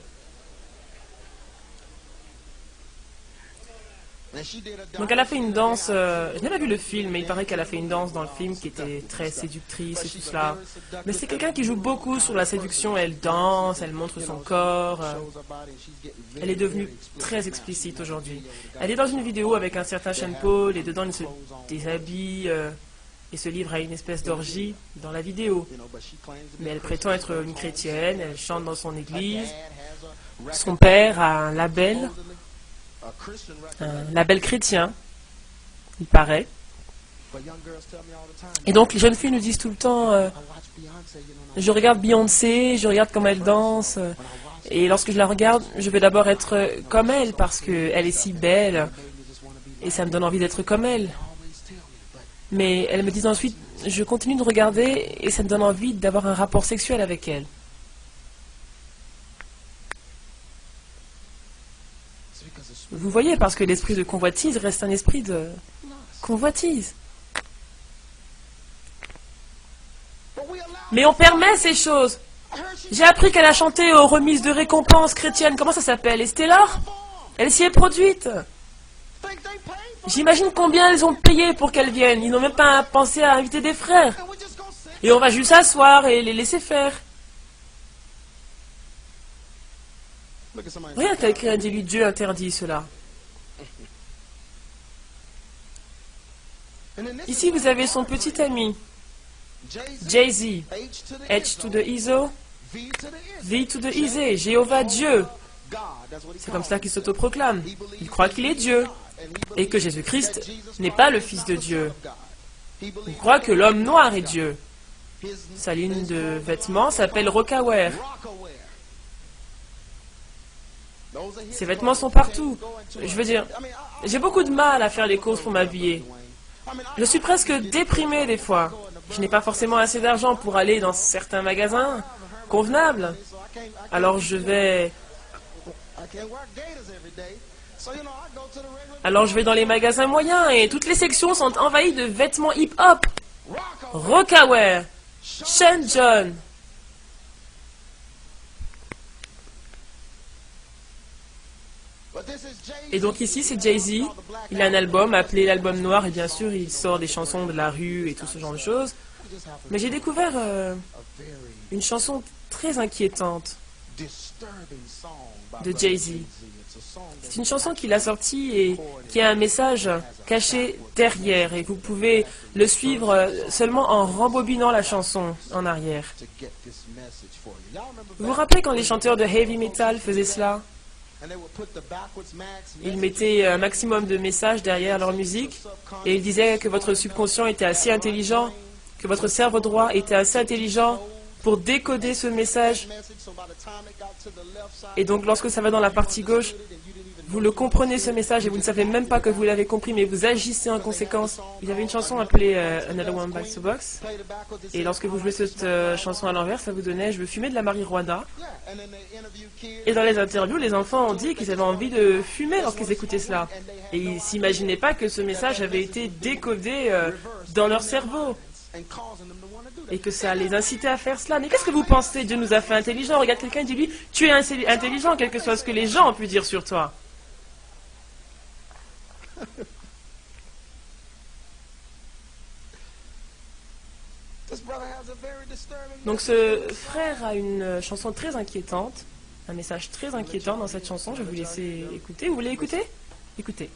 Donc elle a fait une danse, je n'ai pas vu le film, mais il paraît qu'elle a fait une danse dans le film qui était très séductrice et tout cela. Mais c'est quelqu'un qui joue beaucoup sur la séduction, elle danse, elle montre son corps. Elle est devenue très explicite aujourd'hui. Elle est dans une vidéo avec un certain Sean Paul et dedans elle se déshabille et se livre à une espèce d'orgie dans la vidéo. Mais elle prétend être une chrétienne, elle chante dans son église. Son père a un label chrétien, il paraît. Et donc les jeunes filles nous disent tout le temps je regarde Beyoncé, je regarde comment elle danse, et lorsque je la regarde, je veux d'abord être comme elle parce qu'elle est si belle et ça me donne envie d'être comme elle. Mais elles me disent ensuite, je continue de regarder et ça me donne envie d'avoir un rapport sexuel avec elle. Vous voyez, parce que l'esprit de convoitise reste un esprit de convoitise. Mais on permet ces choses. J'ai appris qu'elle a chanté aux remises de récompenses chrétiennes. Comment ça s'appelle? Estella? Elle s'y est produite. J'imagine combien elles ont payé pour qu'elle vienne. Ils n'ont même pas pensé à inviter des frères. Et on va juste s'asseoir et les laisser faire. Rien qu'à écrire un délit, Dieu interdit cela. Ici, vous avez son petit ami, Jay-Z, H to the ISO, V to the Izé, Jéhovah Dieu. C'est comme ça qu'il s'autoproclame. Il croit qu'il est Dieu et que Jésus-Christ n'est pas le Fils de Dieu. Il croit que l'homme noir est Dieu. Sa ligne de vêtements s'appelle Rocawear. Ces vêtements sont partout. Je veux dire, j'ai beaucoup de mal à faire les courses pour m'habiller. Je suis presque déprimé des fois. Je n'ai pas forcément assez d'argent pour aller dans certains magasins. convenable. Alors je vais dans les magasins moyens et toutes les sections sont envahies de vêtements hip-hop. Rocawear, Sean John. Et donc ici c'est Jay-Z, il a un album appelé l'album noir et bien sûr il sort des chansons de la rue et tout ce genre de choses. Mais j'ai découvert une chanson très inquiétante de Jay-Z. C'est une chanson qu'il a sortie et qui a un message caché derrière et vous pouvez le suivre seulement en rembobinant la chanson en arrière. Vous vous rappelez quand les chanteurs de heavy metal faisaient cela? Ils mettaient un maximum de messages derrière leur musique et ils disaient que votre subconscient était assez intelligent, que votre cerveau droit était assez intelligent pour décoder ce message. Et donc lorsque ça va dans la partie gauche, vous le comprenez ce message et vous ne savez même pas que vous l'avez compris, mais vous agissez en conséquence. Il y avait une chanson appelée Another One Bites the Box. Et lorsque vous jouez cette chanson à l'envers, ça vous donnait « Je veux fumer de la marijuana ». Et dans les interviews, les enfants ont dit qu'ils avaient envie de fumer lorsqu'ils écoutaient cela. Et ils ne s'imaginaient pas que ce message avait été décodé dans leur cerveau. Et que ça les incitait à faire cela. Mais qu'est-ce que vous pensez? Dieu nous a fait intelligents. Regarde quelqu'un et dis-lui, tu es intelligent, quel que soit ce que les gens ont pu dire sur toi. Donc ce frère a une chanson très inquiétante, un message très inquiétant dans cette chanson. Je vais vous laisser écouter. Vous voulez écouter? Écoutez.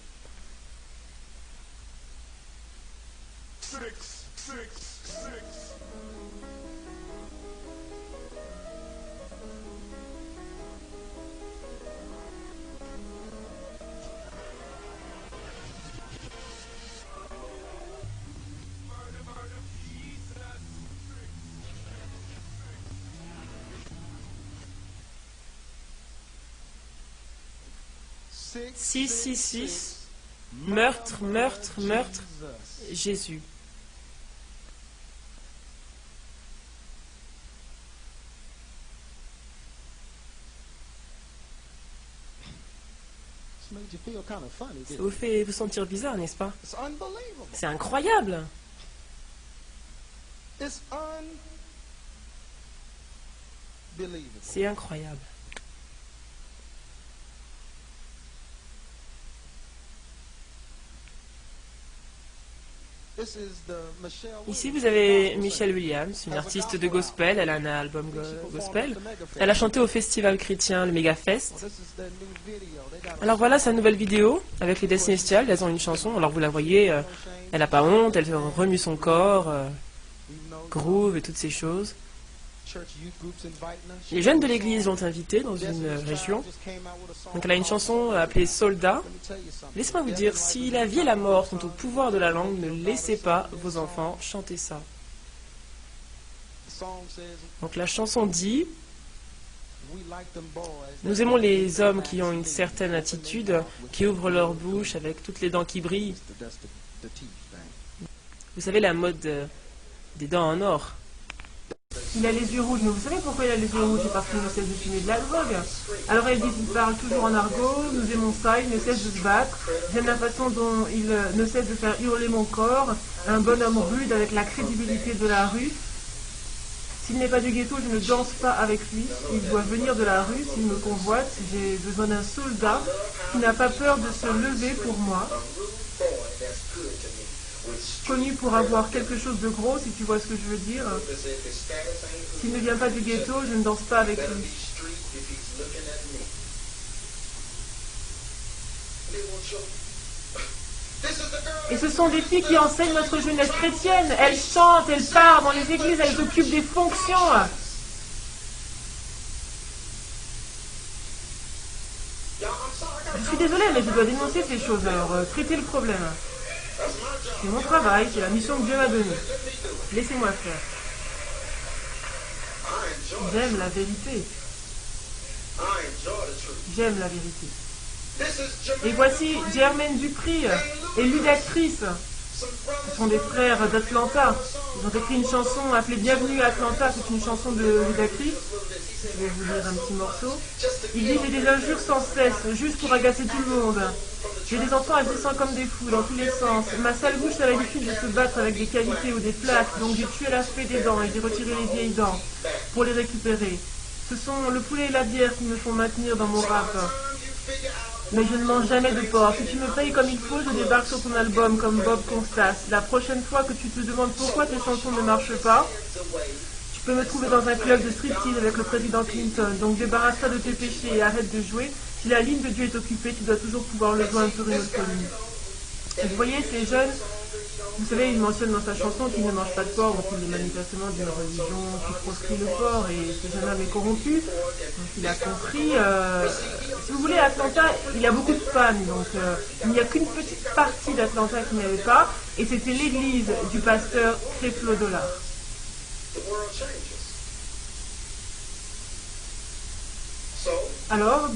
Six, six, six. Meurtre, meurtre, meurtre. Jésus. Ça vous fait vous sentir bizarre, n'est-ce pas? C'est incroyable. C'est incroyable. Ici, vous avez Michelle Williams, une artiste de gospel. Elle a un album gospel. Elle a chanté au festival chrétien, le Megafest. Alors voilà sa nouvelle vidéo avec les Destiny's Child. Elles ont une chanson. Alors vous la voyez, elle n'a pas honte, elle remue son corps, groove et toutes ces choses. Les jeunes de l'église l'ont invitée dans une région. Donc elle a une chanson appelée Soldat. Laissez-moi vous dire, si la vie et la mort sont au pouvoir de la langue, ne laissez pas vos enfants chanter ça. Donc la chanson dit: nous aimons les hommes qui ont une certaine attitude, qui ouvrent leur bouche avec toutes les dents qui brillent. Vous savez, la mode des dents en or. Il a les yeux rouges, mais vous savez pourquoi il a les yeux rouges? C'est parce qu'il ne cesse de fumer de la drogue. Alors elle dit qu'il parle toujours en argot, nous aimons ça, il ne cesse de se battre. J'aime la façon dont il ne cesse de faire hurler mon corps, un bonhomme rude avec la crédibilité de la rue. S'il n'est pas du ghetto, je ne danse pas avec lui. Il doit venir de la rue, s'il me convoite. J'ai besoin d'un soldat qui n'a pas peur de se lever pour moi. Connu pour avoir quelque chose de gros, si tu vois ce que je veux dire. S'il ne vient pas du ghetto, je ne danse pas avec lui. Et ce sont des filles qui enseignent notre jeunesse chrétienne. Elles chantent, elles parlent dans les églises, elles occupent des fonctions. Je suis désolée, mais je dois dénoncer ces choses, alors traitez le problème. C'est mon travail, c'est la mission que Dieu m'a donnée. Laissez-moi faire. J'aime la vérité. J'aime la vérité. Et voici Jermaine Dupri, élue d'actrice. Ce sont des frères d'Atlanta. Ils ont écrit une chanson appelée Bienvenue à Atlanta. C'est une chanson de Ludacris. Je vais vous lire un petit morceau. Il dit: j'ai des injures sans cesse, juste pour agacer tout le monde. J'ai des enfants agissant comme des fous dans tous les sens. Ma sale bouche a l'habitude de se battre avec des cavités ou des plaques, donc j'ai tué l'aspect des dents et j'ai retiré les vieilles dents pour les récupérer. Ce sont le poulet et la bière qui me font maintenir dans mon rap. Mais je ne mange jamais de porc. Si tu me payes comme il faut, je débarque sur ton album comme Bob Constas. La prochaine fois que tu te demandes pourquoi tes chansons ne marchent pas, tu peux me trouver dans un club de striptease avec le président Clinton. Donc débarrasse-toi de tes péchés et arrête de jouer. Si la ligne de Dieu est occupée, tu dois toujours pouvoir le joindre sur une autre ligne. Et vous voyez, ces jeunes, vous savez, il mentionne dans sa chanson qu'il ne mange pas de porc, donc il est manifestement d'une religion qui proscrit le porc, et ce jeune homme est corrompu. Donc il a compris. Si vous voulez, Atlanta, il y a beaucoup de fans, donc il n'y a qu'une petite partie d'Atlanta qui n'y avait pas, et c'était l'église du pasteur Creflo Dollar. Alors,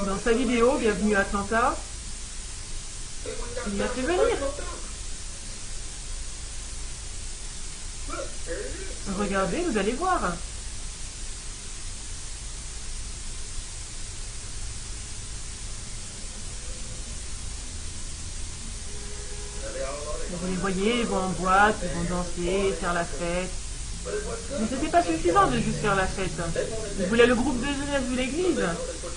dans sa vidéo, Bienvenue à Atlanta, il l'a fait venir. Regardez, vous allez voir. Vous les voyez, ils vont en boîte, ils vont danser, faire la fête. Mais c'était pas suffisant de juste faire la fête. Ils voulaient le groupe de jeunesse de l'église.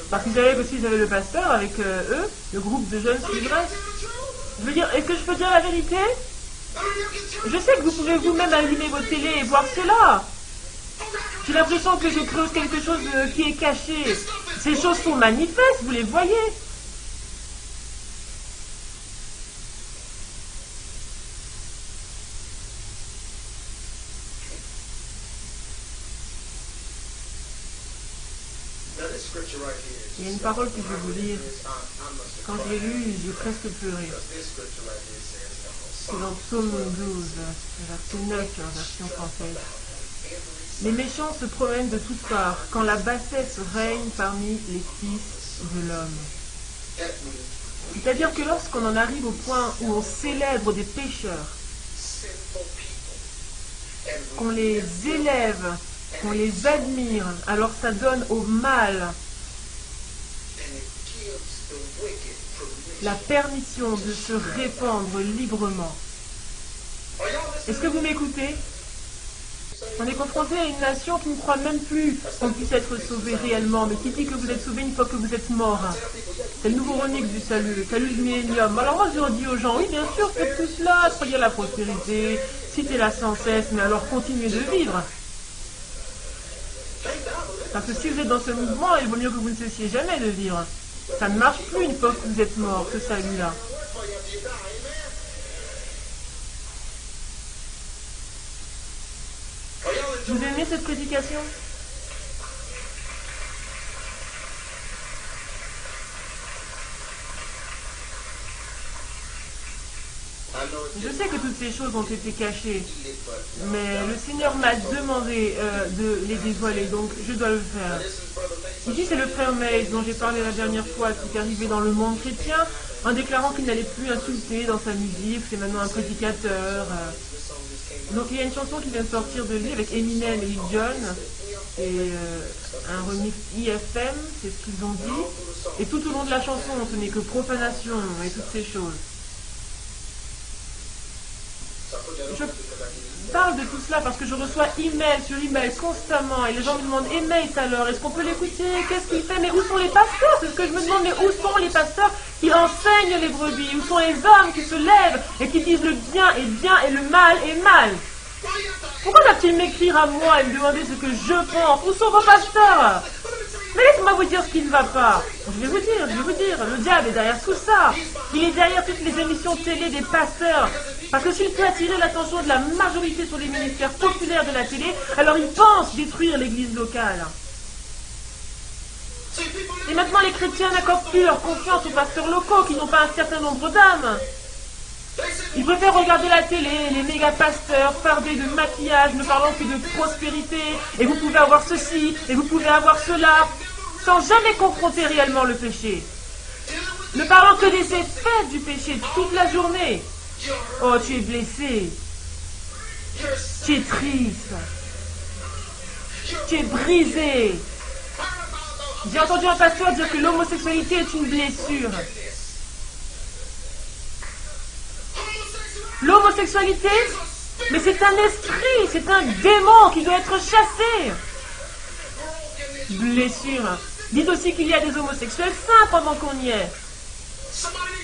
Parce qu'ils savaient que s'ils avaient le pasteur avec eux, le groupe de jeunes suivrait. Je veux dire, est-ce que je peux dire la vérité? Je sais que vous pouvez vous-même allumer vos télés et voir cela. J'ai l'impression que je creuse quelque chose qui est caché. Ces choses sont manifestes, vous les voyez. Il y a une parole que je vais vous lire. Quand je l'ai lue, j'ai presque pleuré. C'est dans Psaume 12, verset 9, en version française. Les méchants se promènent de toutes parts, quand la bassesse règne parmi les fils de l'homme. C'est-à-dire que lorsqu'on en arrive au point où on célèbre des pécheurs, qu'on les élève, qu'on les admire, alors ça donne au mal la permission de se répandre librement. Est-ce que vous m'écoutez? On est confronté à une nation qui ne croit même plus qu'on puisse être sauvé réellement, mais qui dit que vous êtes sauvé une fois que vous êtes mort. C'est le nouveau remix du salut, le salut du millénium. Alors moi je leur dis aux gens, oui bien sûr, faites tout cela, croyez à la prospérité, citez-la sans cesse, mais alors continuez de vivre. Parce que si vous êtes dans ce mouvement, il vaut mieux que vous ne cessiez jamais de vivre. Ça ne marche plus une fois que vous êtes mort, ce salut-là. Vous aimez cette prédication? Je sais que toutes ces choses ont été cachées, mais le Seigneur m'a demandé de les dévoiler, donc je dois le faire. Ici, c'est le frère Mays dont j'ai parlé la dernière fois, qui est arrivé dans le monde chrétien en déclarant qu'il n'allait plus insulter dans sa musique, c'est maintenant un prédicateur. Donc il y a une chanson qui vient de sortir de lui avec Eminem et Lil Jon, et un remix IFM, c'est ce qu'ils ont dit. Et tout au long de la chanson, ce n'est que profanation et toutes ces choses. Je parle de tout cela parce que je reçois email sur email constamment et les gens me demandent: et Mays alors, est-ce qu'on peut l'écouter? Qu'est-ce qu'il fait? Mais où sont les pasteurs? C'est ce que je me demande, mais où sont les pasteurs qui enseignent les brebis? Où sont les hommes qui se lèvent et qui disent le bien est bien et le mal est mal? Pourquoi doit-il m'écrire à moi et me demander ce que je pense? Où sont vos pasteurs? Mais laisse-moi vous dire ce qui ne va pas. Je vais vous dire, le diable est derrière tout ça. Il est derrière toutes les émissions télé des pasteurs. Parce que s'il peut attirer l'attention de la majorité sur les ministères populaires de la télé, alors il pense détruire l'église locale. Et maintenant les chrétiens n'accordent plus leur confiance aux pasteurs locaux qui n'ont pas un certain nombre d'âmes. Ils préfèrent regarder la télé, les méga pasteurs fardés de maquillage, ne parlant que de prospérité, et vous pouvez avoir ceci, et vous pouvez avoir cela, sans jamais confronter réellement le péché. Ne parlant que des effets du péché toute la journée. Oh, tu es blessé. Tu es triste. Tu es brisé. J'ai entendu un pasteur dire que l'homosexualité est une blessure. L'homosexualité, mais c'est un esprit, c'est un démon qui doit être chassé. Blessure. Dites aussi qu'il y a des homosexuels saints pendant qu'on y est.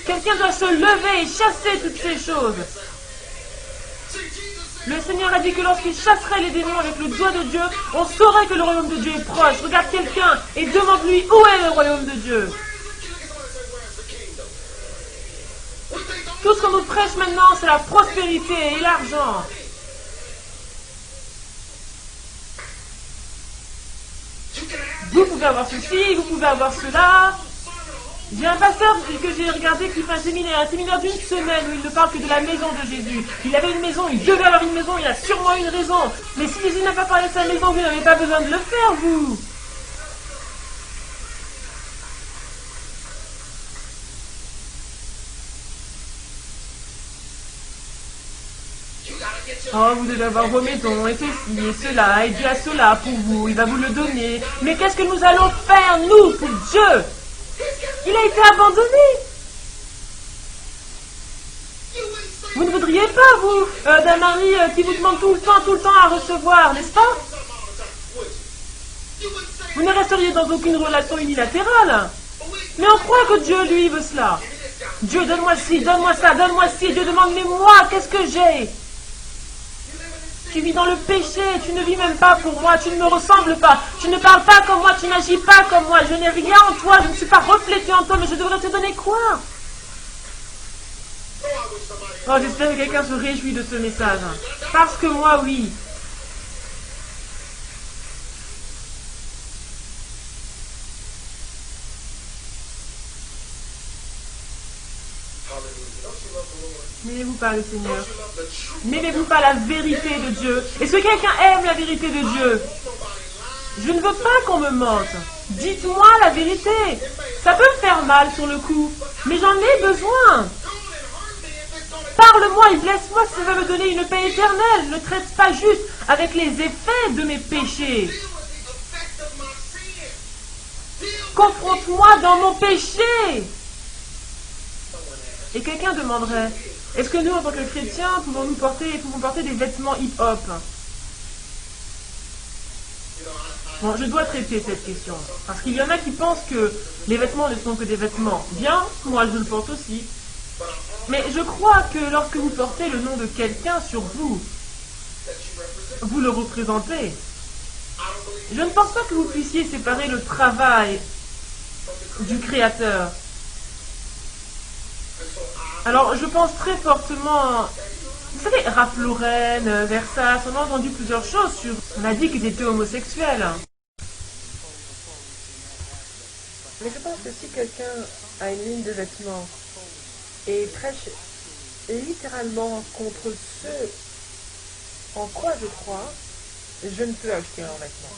Quelqu'un doit se lever et chasser toutes ces choses. Le Seigneur a dit que lorsqu'il chasserait les démons avec le doigt de Dieu, on saurait que le royaume de Dieu est proche. Regarde quelqu'un et demande-lui où est le royaume de Dieu. Tout ce qu'on nous prêche maintenant, c'est la prospérité et l'argent. Vous pouvez avoir ceci, vous pouvez avoir cela. J'ai un pasteur que j'ai regardé qui fait un séminaire d'une semaine où il ne parle que de la maison de Jésus. Il avait une maison, il devait avoir une maison, il a sûrement une raison. Mais si Jésus n'a pas parlé de sa maison, vous n'avez pas besoin de le faire, vous. Oh, vous devez avoir vos maisons, et ceci, et cela, et Dieu a cela pour vous, il va vous le donner. Mais qu'est-ce que nous allons faire, nous, pour Dieu? Il a été abandonné. Vous ne voudriez pas, vous, d'un mari qui vous demande tout le temps à recevoir, n'est-ce pas? Vous ne resteriez dans aucune relation unilatérale. Mais on croit que Dieu, lui, veut cela. Dieu, donne-moi ci, donne-moi ça, donne-moi ci. Dieu demande, mais moi, qu'est-ce que j'ai? Tu vis dans le péché, tu ne vis même pas pour moi, tu ne me ressembles pas, tu ne parles pas comme moi, tu n'agis pas comme moi, je n'ai rien en toi, je ne suis pas reflété en toi, mais je devrais te donner quoi? Oh, j'espère que quelqu'un se réjouit de ce message. Parce que moi, oui. N'aimez-vous pas le Seigneur? N'aimez-vous pas la vérité de Dieu? Est-ce que quelqu'un aime la vérité de Dieu? Je ne veux pas qu'on me mente. Dites-moi la vérité. Ça peut me faire mal sur le coup, mais j'en ai besoin. Parle-moi et blesse-moi si ça va me donner une paix éternelle. Ne traite pas juste avec les effets de mes péchés. Confronte-moi dans mon péché. Et quelqu'un demanderait, est-ce que nous, en tant que chrétiens, pouvons porter des vêtements hip-hop? Bon, je dois traiter cette question, parce qu'il y en a qui pensent que les vêtements ne sont que des vêtements. Bien, moi je le porte aussi. Mais je crois que lorsque vous portez le nom de quelqu'un sur vous, vous le représentez. Je ne pense pas que vous puissiez séparer le travail du Créateur. Alors, je pense très fortement... Vous savez, Ralph Lauren, Versace, on a entendu plusieurs choses sur... On a dit qu'ils étaient homosexuels. Mais je pense que si quelqu'un a une ligne de vêtements et prêche littéralement contre ceux en quoi je crois, je ne peux acheter leurs vêtements.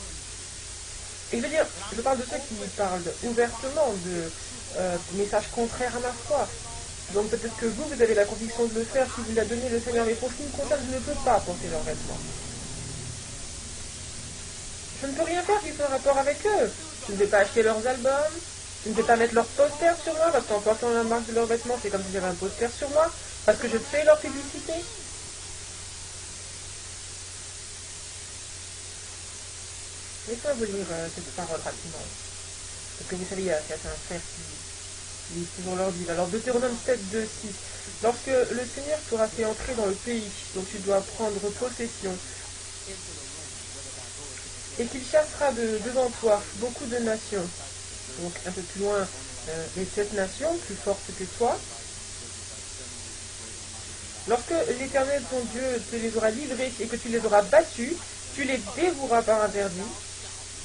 Et je veux dire, je parle de ceux qui parlent ouvertement de messages contraires à ma foi. Donc peut-être que vous avez la conviction de le faire si vous l'a donné le Seigneur, mais pour ce qui me concerne, je ne peux pas porter leurs vêtements. Je ne peux rien faire qui soit en rapport avec eux. Je ne vais pas acheter leurs albums, je ne vais pas mettre leurs posters sur moi, parce qu'en portant la marque de leurs vêtements, c'est comme si j'avais un poster sur moi, parce que je fais leur publicité. Laissez-moi vous lire cette parole rapidement. Parce que vous savez, il y a certains frères qui lisent toujours leur Bible. Alors Deutéronome 7, 2, 6. Lorsque le Seigneur t'aura fait entrer dans le pays dont tu dois prendre possession, et qu'il chassera devant toi beaucoup de nations, donc un peu plus loin, les 7 nations plus fortes que toi, lorsque l'Éternel ton Dieu te les aura livrés et que tu les auras battus, tu les dévoueras par interdit,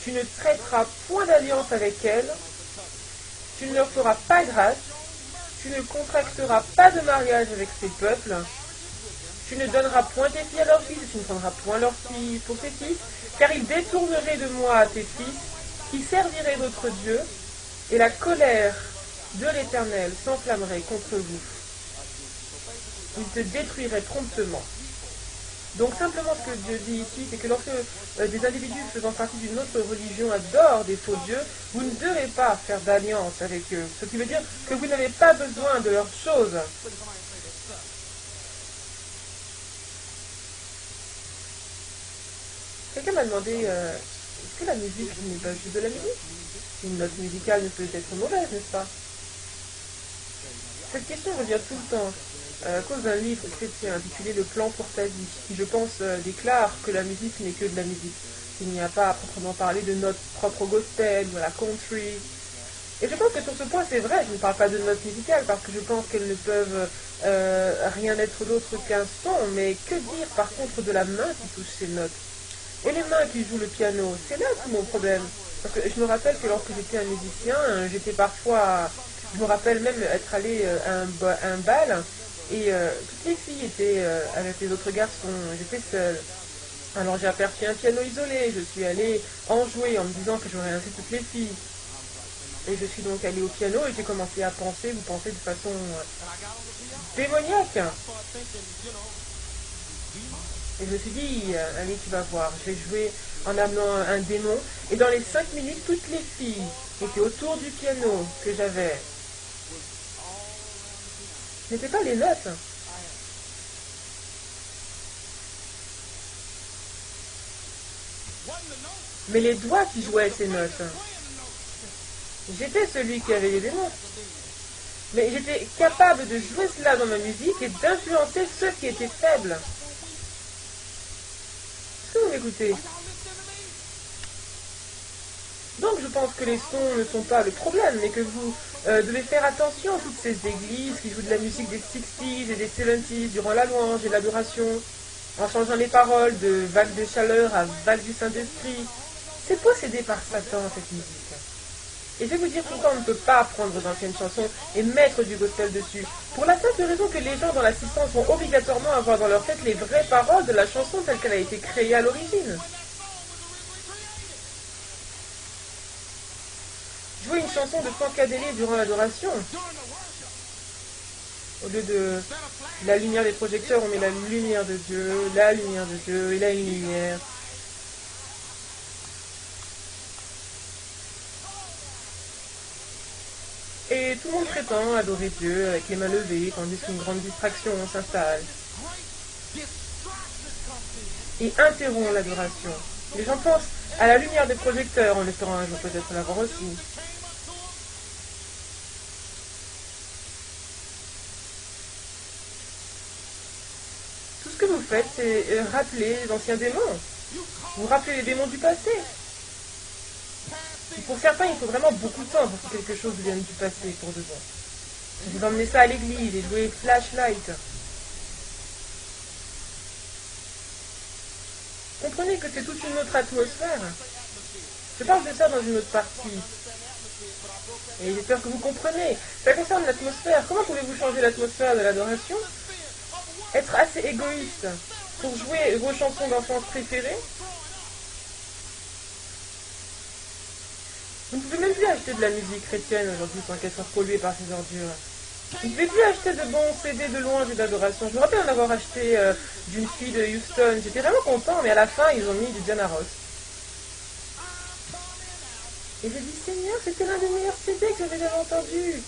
tu ne traiteras point d'alliance avec elles, tu ne leur feras pas grâce, tu ne contracteras pas de mariage avec ces peuples, tu ne donneras point tes filles à leurs fils, et tu ne prendras point leurs filles pour tes fils, car ils détourneraient de moi à tes fils, qui serviraient d'autres dieux, et la colère de l'Éternel s'enflammerait contre vous. il te détruirait promptement. Donc simplement ce que Dieu dit ici, c'est que lorsque des individus faisant partie d'une autre religion adorent des faux dieux, vous ne devez pas faire d'alliance avec eux. Ce qui veut dire que vous n'avez pas besoin de leurs choses. Quelqu'un m'a demandé, est-ce que la musique n'est pas juste de la musique? Une note musicale ne peut être mauvaise, n'est-ce pas? Cette question revient tout le temps, à cause d'un livre chrétien intitulé Le plan pour ta vie, qui je pense déclare que la musique n'est que de la musique. Il n'y a pas à proprement parler de notes propres au gospel ou à la country. Et je pense que sur ce point c'est vrai, je ne parle pas de notes musicales parce que je pense qu'elles ne peuvent rien être d'autre qu'un son, mais que dire par contre de la main qui touche ces notes? Et les mains qui jouent le piano, c'est là tout mon problème. Parce que je me rappelle que lorsque j'étais un musicien, j'étais parfois, je me rappelle même être allé à un bal, et toutes les filles étaient avec les autres garçons, j'étais seule. Alors j'ai aperçu un piano isolé, je suis allée en jouer en me disant que j'aurais ainsi toutes les filles. Et je suis donc allée au piano et j'ai commencé à penser, vous pensez de façon démoniaque. Et je me suis dit, allez, tu vas voir, je vais jouer en amenant un démon. Et dans les 5 minutes, toutes les filles étaient autour du piano que j'avais. Ce n'étaient pas les notes. Mais les doigts qui jouaient ces notes. J'étais celui qui avait les démons. Mais j'étais capable de jouer cela dans ma musique et d'influencer ceux qui étaient faibles. Est-ce que vous m'écoutez? Donc je pense que les sons ne sont pas le problème, mais que vous devez faire attention à toutes ces églises qui jouent de la musique des 60s et des 70s durant la louange et l'adoration, en changeant les paroles de vagues de chaleur à vagues du Saint-Esprit. C'est possédé par Satan cette musique. Et je vais vous dire pourquoi on ne peut pas prendre d'anciennes chansons et mettre du gospel dessus. Pour la simple raison que les gens dans l'assistance vont obligatoirement avoir dans leur tête les vraies paroles de la chanson telle qu'elle a été créée à l'origine. Jouer une chanson de Pancadélé durant l'adoration. Au lieu de la lumière des projecteurs, on met la lumière de Dieu et la lumière. Et tout le monde prétend adorer Dieu avec les mains levées, tandis qu'une grande distraction s'installe et interrompt l'adoration. Les gens pensent à la lumière des projecteurs en espérant un jour peut-être l'avoir aussi. Tout ce que vous faites, c'est rappeler les anciens démons. Vous rappelez les démons du passé. Et pour certains, il faut vraiment beaucoup de temps pour que quelque chose devienne du passé pour de bon. Vous emmenez ça à l'église et jouez flashlight. Comprenez que c'est toute une autre atmosphère. Je parle de ça dans une autre partie. Et j'espère que vous comprenez. Ça concerne l'atmosphère. Comment pouvez-vous changer l'atmosphère de l'adoration? Être assez égoïste pour jouer vos chansons d'enfance préférées? Vous ne pouvez même plus acheter de la musique chrétienne aujourd'hui sans qu'elle soit polluée par ces ordures. Vous ne pouvez plus acheter de bons CD de louange et d'adoration. Je me rappelle en avoir acheté d'une fille de Houston. J'étais vraiment content, mais à la fin, ils ont mis du Diana Ross. Et j'ai dit, Seigneur, c'était l'un des meilleurs CD que j'avais jamais entendu.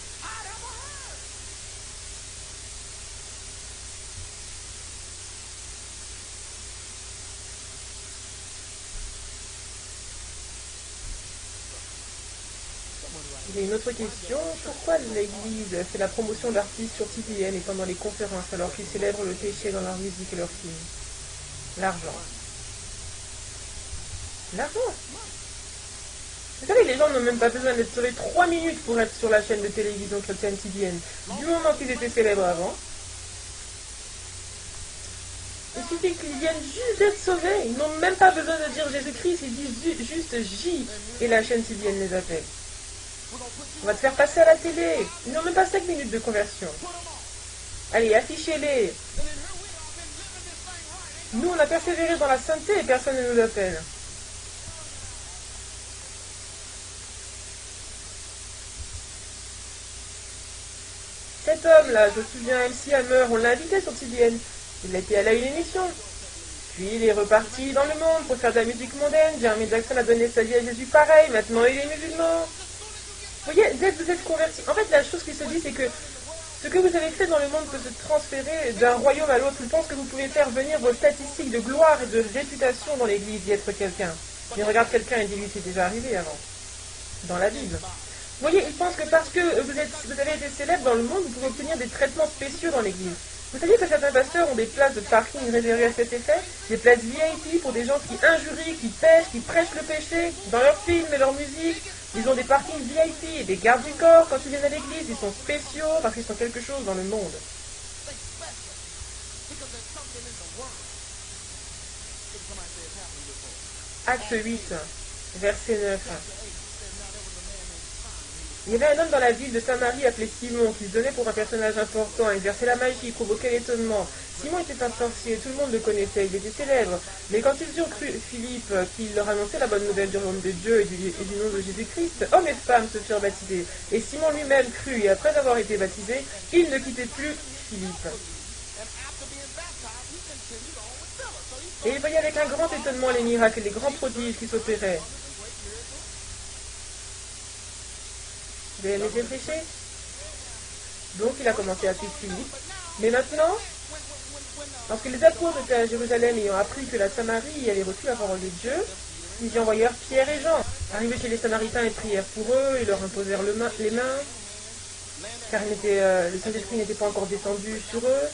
Il y a une autre question. Pourquoi l'Église fait la promotion d'artistes sur TPN et pendant les conférences alors qu'ils célèbrent le péché dans leur musique et leurs films? L'argent. L'argent. Vous savez, les gens n'ont même pas besoin d'être sauvés 3 minutes pour être sur la chaîne de télévision chrétienne TPN. Du moment qu'ils étaient célèbres avant. Il suffit qu'ils viennent juste d'être sauvés. Ils n'ont même pas besoin de dire Jésus-Christ. Ils disent juste J et la chaîne TPN les appelle. On va te faire passer à la télé. Ils n'ont même pas 5 minutes de conversion. Allez, affichez-les. Nous, on a persévéré dans la sainteté et personne ne nous appelle. Cet homme-là, je me souviens, MC Hammer, on l'a invité sur TBN. Il a été à une émission. Puis il est reparti dans le monde pour faire de la musique mondaine. Jeremy Jackson a donné sa vie à Jésus pareil. Maintenant, il est musulman. Vous voyez, dès que vous êtes converti, en fait, la chose qui se dit, c'est que ce que vous avez fait dans le monde peut se transférer d'un royaume à l'autre. Je pense que vous pouvez faire venir vos statistiques de gloire et de réputation dans l'église d'y être quelqu'un. Mais regarde quelqu'un et dis-lui, c'est déjà arrivé avant. Dans la Bible. Vous voyez, il pense que parce que vous avez été célèbre dans le monde, vous pouvez obtenir des traitements spéciaux dans l'église. Vous saviez que certains pasteurs ont des places de parking réservées à cet effet? Des places VIP pour des gens qui injurient, qui pêchent, qui prêchent le péché, dans leurs films et leur musique. Ils ont des parkings VIP et des gardes du corps quand ils viennent à l'église. Ils sont spéciaux parce qu'ils sont quelque chose dans le monde. Acte 8, verset 9. Il y avait un homme dans la ville de Samarie appelé Simon qui se donnait pour un personnage important, il exerçait la magie, il provoquait l'étonnement. Simon était un sorcier, tout le monde le connaissait, il était célèbre. Mais quand ils eurent cru Philippe, qui leur annonçait la bonne nouvelle du royaume de Dieu et du nom de Jésus-Christ, hommes et femmes se firent baptiser. Et Simon lui-même crut, et après avoir été baptisé, il ne quittait plus Philippe. Et il voyait avec un grand étonnement les miracles et les grands prodiges qui s'opéraient. Vous avez aimé prêcher? Donc il a commencé à suivre Philippe. Mais maintenant, lorsque les apôtres étaient à Jérusalem ayant appris que la Samarie allait reçu la parole de Dieu, ils y envoyèrent Pierre et Jean. Arrivés chez les Samaritains, ils prièrent pour eux, ils leur imposèrent les mains, car le Saint-Esprit n'était pas encore descendu sur eux,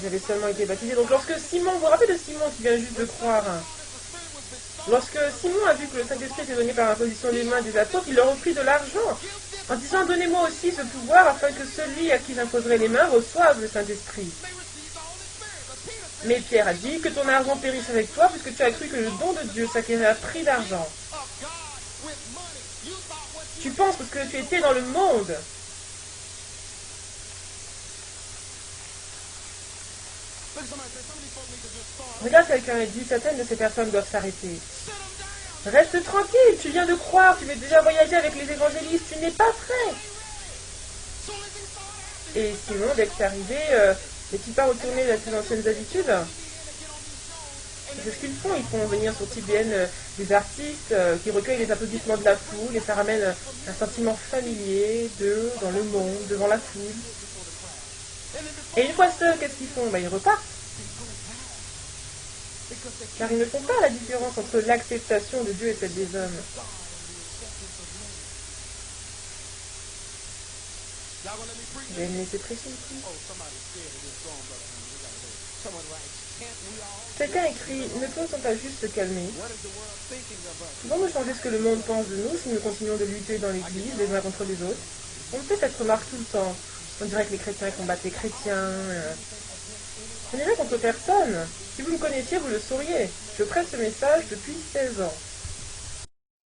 ils avaient seulement été baptisés. Donc lorsque Simon, vous vous rappelez de Simon qui vient juste de croire, lorsque Simon a vu que le Saint-Esprit était donné par l'imposition des mains des apôtres, il leur offrit de l'argent, en disant, donnez-moi aussi ce pouvoir afin que celui à qui j'imposerai les mains reçoive le Saint-Esprit. Mais Pierre a dit, que ton argent périsse avec toi, puisque tu as cru que le don de Dieu s'acquérait à prix d'argent. Tu penses parce que tu étais dans le monde. Regarde quelqu'un et dit, certaines de ces personnes doivent s'arrêter. Reste tranquille, tu viens de croire, tu veux déjà voyager avec les évangélistes, tu n'es pas prêt. Et sinon, dès que c'est arrivé, n'est-il pas retourné à ses anciennes habitudes? C'est ce qu'ils font, ils font venir sur TBN des artistes qui recueillent les applaudissements de la foule et ça ramène un sentiment familier d'eux dans le monde, devant la foule. Et une fois seuls, qu'est-ce qu'ils font? Ils repartent. Car ils ne font pas la différence entre l'acceptation de Dieu et celle des hommes. Vous allez me laisser prêcher ici? Quelqu'un écrit, ne peut-on pas juste se calmer? Pouvons-nous changer ce que le monde pense de nous si nous continuons de lutter dans l'église les uns contre les autres? On fait cette remarque tout le temps. On dirait que les chrétiens combattent les chrétiens. Je n'irai contre personne. Si vous me connaissiez, vous le sauriez. Je prête ce message depuis 16 ans.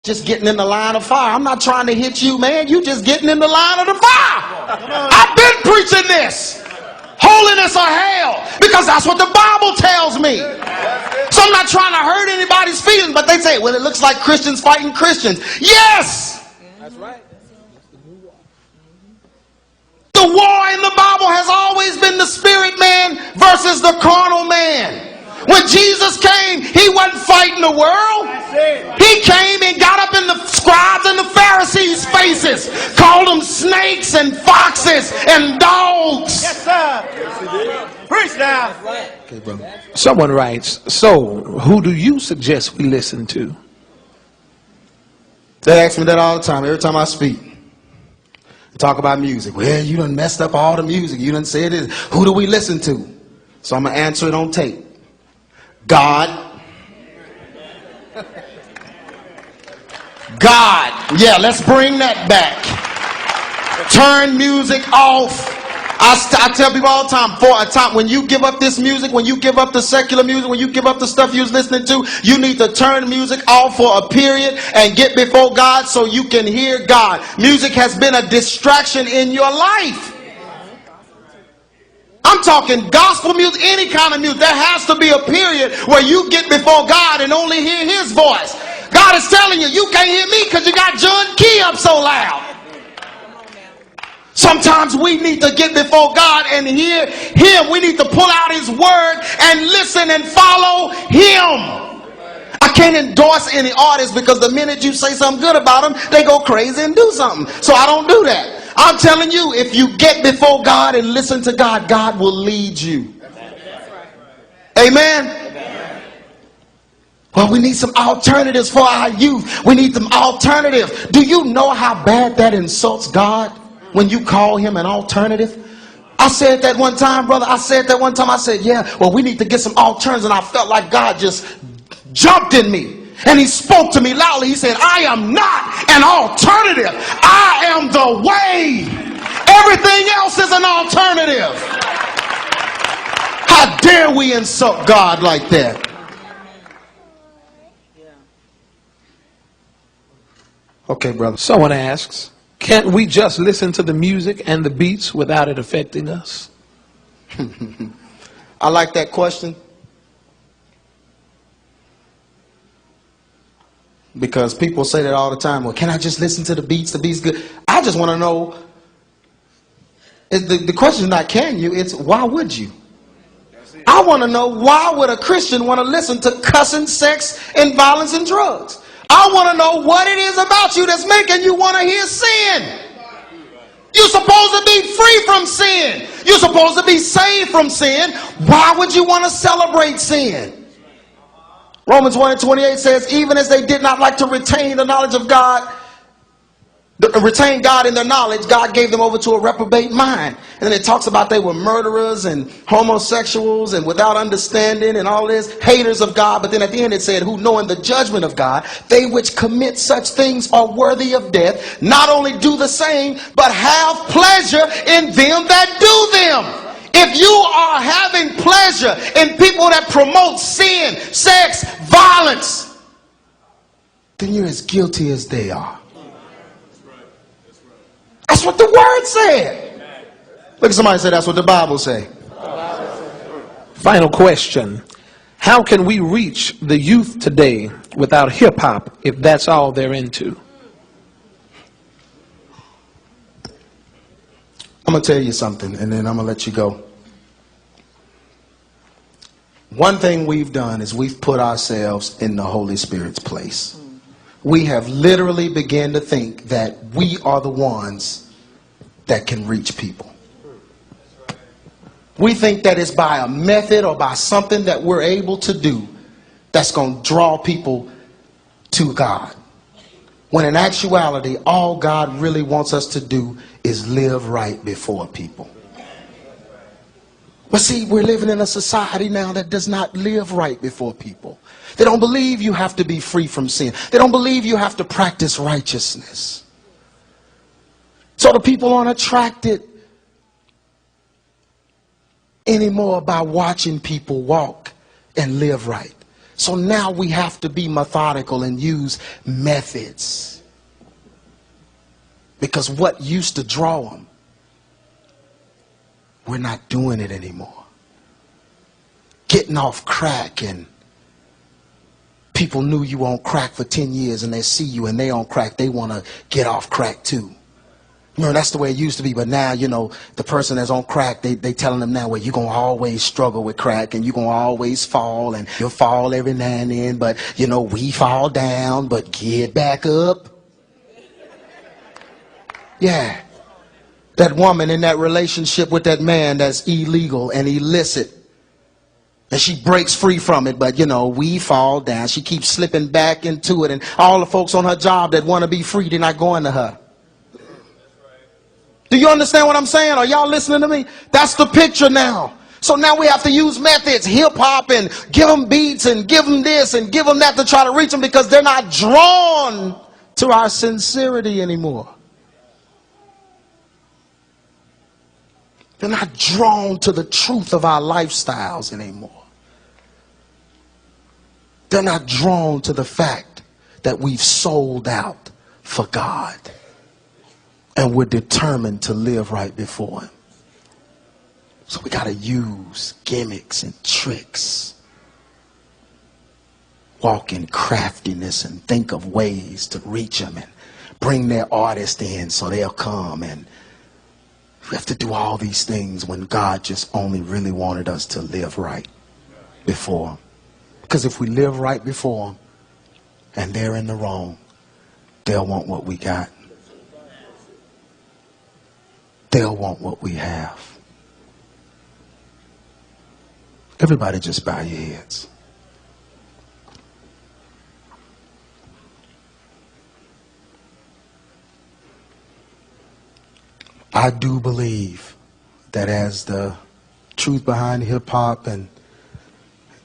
Just getting in the line of fire. I'm not trying to hit you, man. You just getting in the line of the fire. I've been preaching this. Holiness or hell. Because that's what the Bible tells me. So I'm not trying to hurt anybody's feelings, but they say, well, it looks like Christians fighting Christians. Yes! That's right. The war in the Bible has always been the spirit man versus the carnal man. When Jesus came, he wasn't fighting the world. He came and got up in the scribes and the Pharisees' faces, called them snakes and foxes and dogs. Yes, sir. Preach now. Okay, brother. Someone writes, so who do you suggest we listen to? They ask me that all the time, every time I speak. Talk about music. Well, you done messed up all the music. You done said this. Who do we listen to? So I'm going to answer it on tape. God. God. Yeah, let's bring that back. Turn music off. I tell people all the time, for a time, when you give up this music, when you give up the secular music, when you give up the stuff you was listening to, you need to turn music off for a period and get before God so you can hear God. Music has been a distraction in your life. I'm talking gospel music, any kind of music. There has to be a period where you get before God and only hear his voice. God is telling you, you can't hear me because you got John Key up so loud. Sometimes we need to get before God and hear him. We need to pull out his word and listen and follow him. I can't endorse any artist because the minute you say something good about them, they go crazy and do something. So I don't do that. I'm telling you, if you get before God and listen to God, God will lead you. Amen. Well, we need some alternatives for our youth. We need some alternative. Do you know how bad that insults God when you call him an alternative? I said that one time, brother. I said, yeah, well, we need to get some alternatives. And I felt like God just jumped in me. And he spoke to me loudly. He said, I am not an alternative. I am the way. Everything else is an alternative. How dare we insult God like that? Okay, brother. Someone asks, can't we just listen to the music and the beats without it affecting us? I like that question. Because people say that all the time. Well, can I just listen to the beats? The beats good. I just want to know. The question is not can you, it's why would you? I want to know, why would a Christian want to listen to cussing, sex, and violence and drugs? I want to know what it is about you that's making you want to hear sin. You're supposed to be free from sin. You're supposed to be saved from sin. Why would you want to celebrate sin? Romans 1:28 says, even as they did not like to retain the knowledge of God, retain God in their knowledge, God gave them over to a reprobate mind. And then it talks about they were murderers and homosexuals and without understanding and all this, haters of God. But then at the end it said, who knowing the judgment of God, they which commit such things are worthy of death, not only do the same, but have pleasure in them that do them. If you are having pleasure in people that promote sin, sex, violence, then you're as guilty as they are. That's what the word said. Look at somebody say, that's what the Bible say. Final question. How can we reach the youth today without hip hop if that's all they're into? I'm going to tell you something and then I'm going to let you go. One thing we've done is we've put ourselves in the Holy Spirit's place. We have literally begun to think that we are the ones that can reach people. We think that it's by a method or by something that we're able to do that's going to draw people to God. When in actuality, all God really wants us to do is live right before people. But see, we're living in a society now that does not live right before people. They don't believe you have to be free from sin. They don't believe you have to practice righteousness. So the people aren't attracted anymore by watching people walk and live right. So now we have to be methodical and use methods. Because what used to draw them, we're not doing it anymore. Getting off crack, and people knew you on crack for 10 years and they see you and they on crack, they want to get off crack too. You know, that's the way it used to be. But now, you know, the person that's on crack, they telling them now, well, you're going to always struggle with crack and you're going to always fall and you'll fall every now and then. But, you know, we fall down, but get back up. Yeah. That woman in that relationship with that man that's illegal and illicit. And she breaks free from it, but, you know, we fall down. She keeps slipping back into it. And all the folks on her job that want to be free, they're not going to her. Do you understand what I'm saying? Are y'all listening to me? That's the picture now. So now we have to use methods, hip hop, and give them beats and give them this and give them that to try to reach them, because they're not drawn to our sincerity anymore. They're not drawn to the truth of our lifestyles anymore. They're not drawn to the fact that we've sold out for God. And we're determined to live right before him. So we got to use gimmicks and tricks. Walk in craftiness and think of ways to reach them and bring their artist in so they'll come and We have to do all these things when God just only really wanted us to live right before him. Because if we live right before him and they're in the wrong, they'll want what we got. They'll want what we have. Everybody just bow your heads. I do believe that as the truth behind hip hop and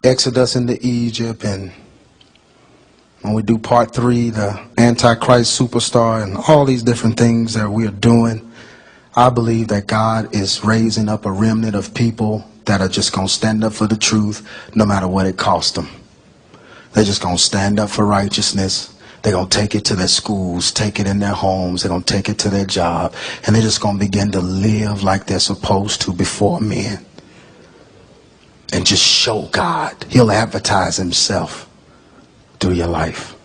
Exodus into Egypt, and when we do part 3, the Antichrist Superstar, and all these different things that we are doing, I believe that God is raising up a remnant of people that are just going to stand up for the truth no matter what it costs them. They're just going to stand up for righteousness. They're going to take it to their schools, take it in their homes. They're going to take it to their job. And they're just going to begin to live like they're supposed to before men. And just show God. He'll advertise himself through your life.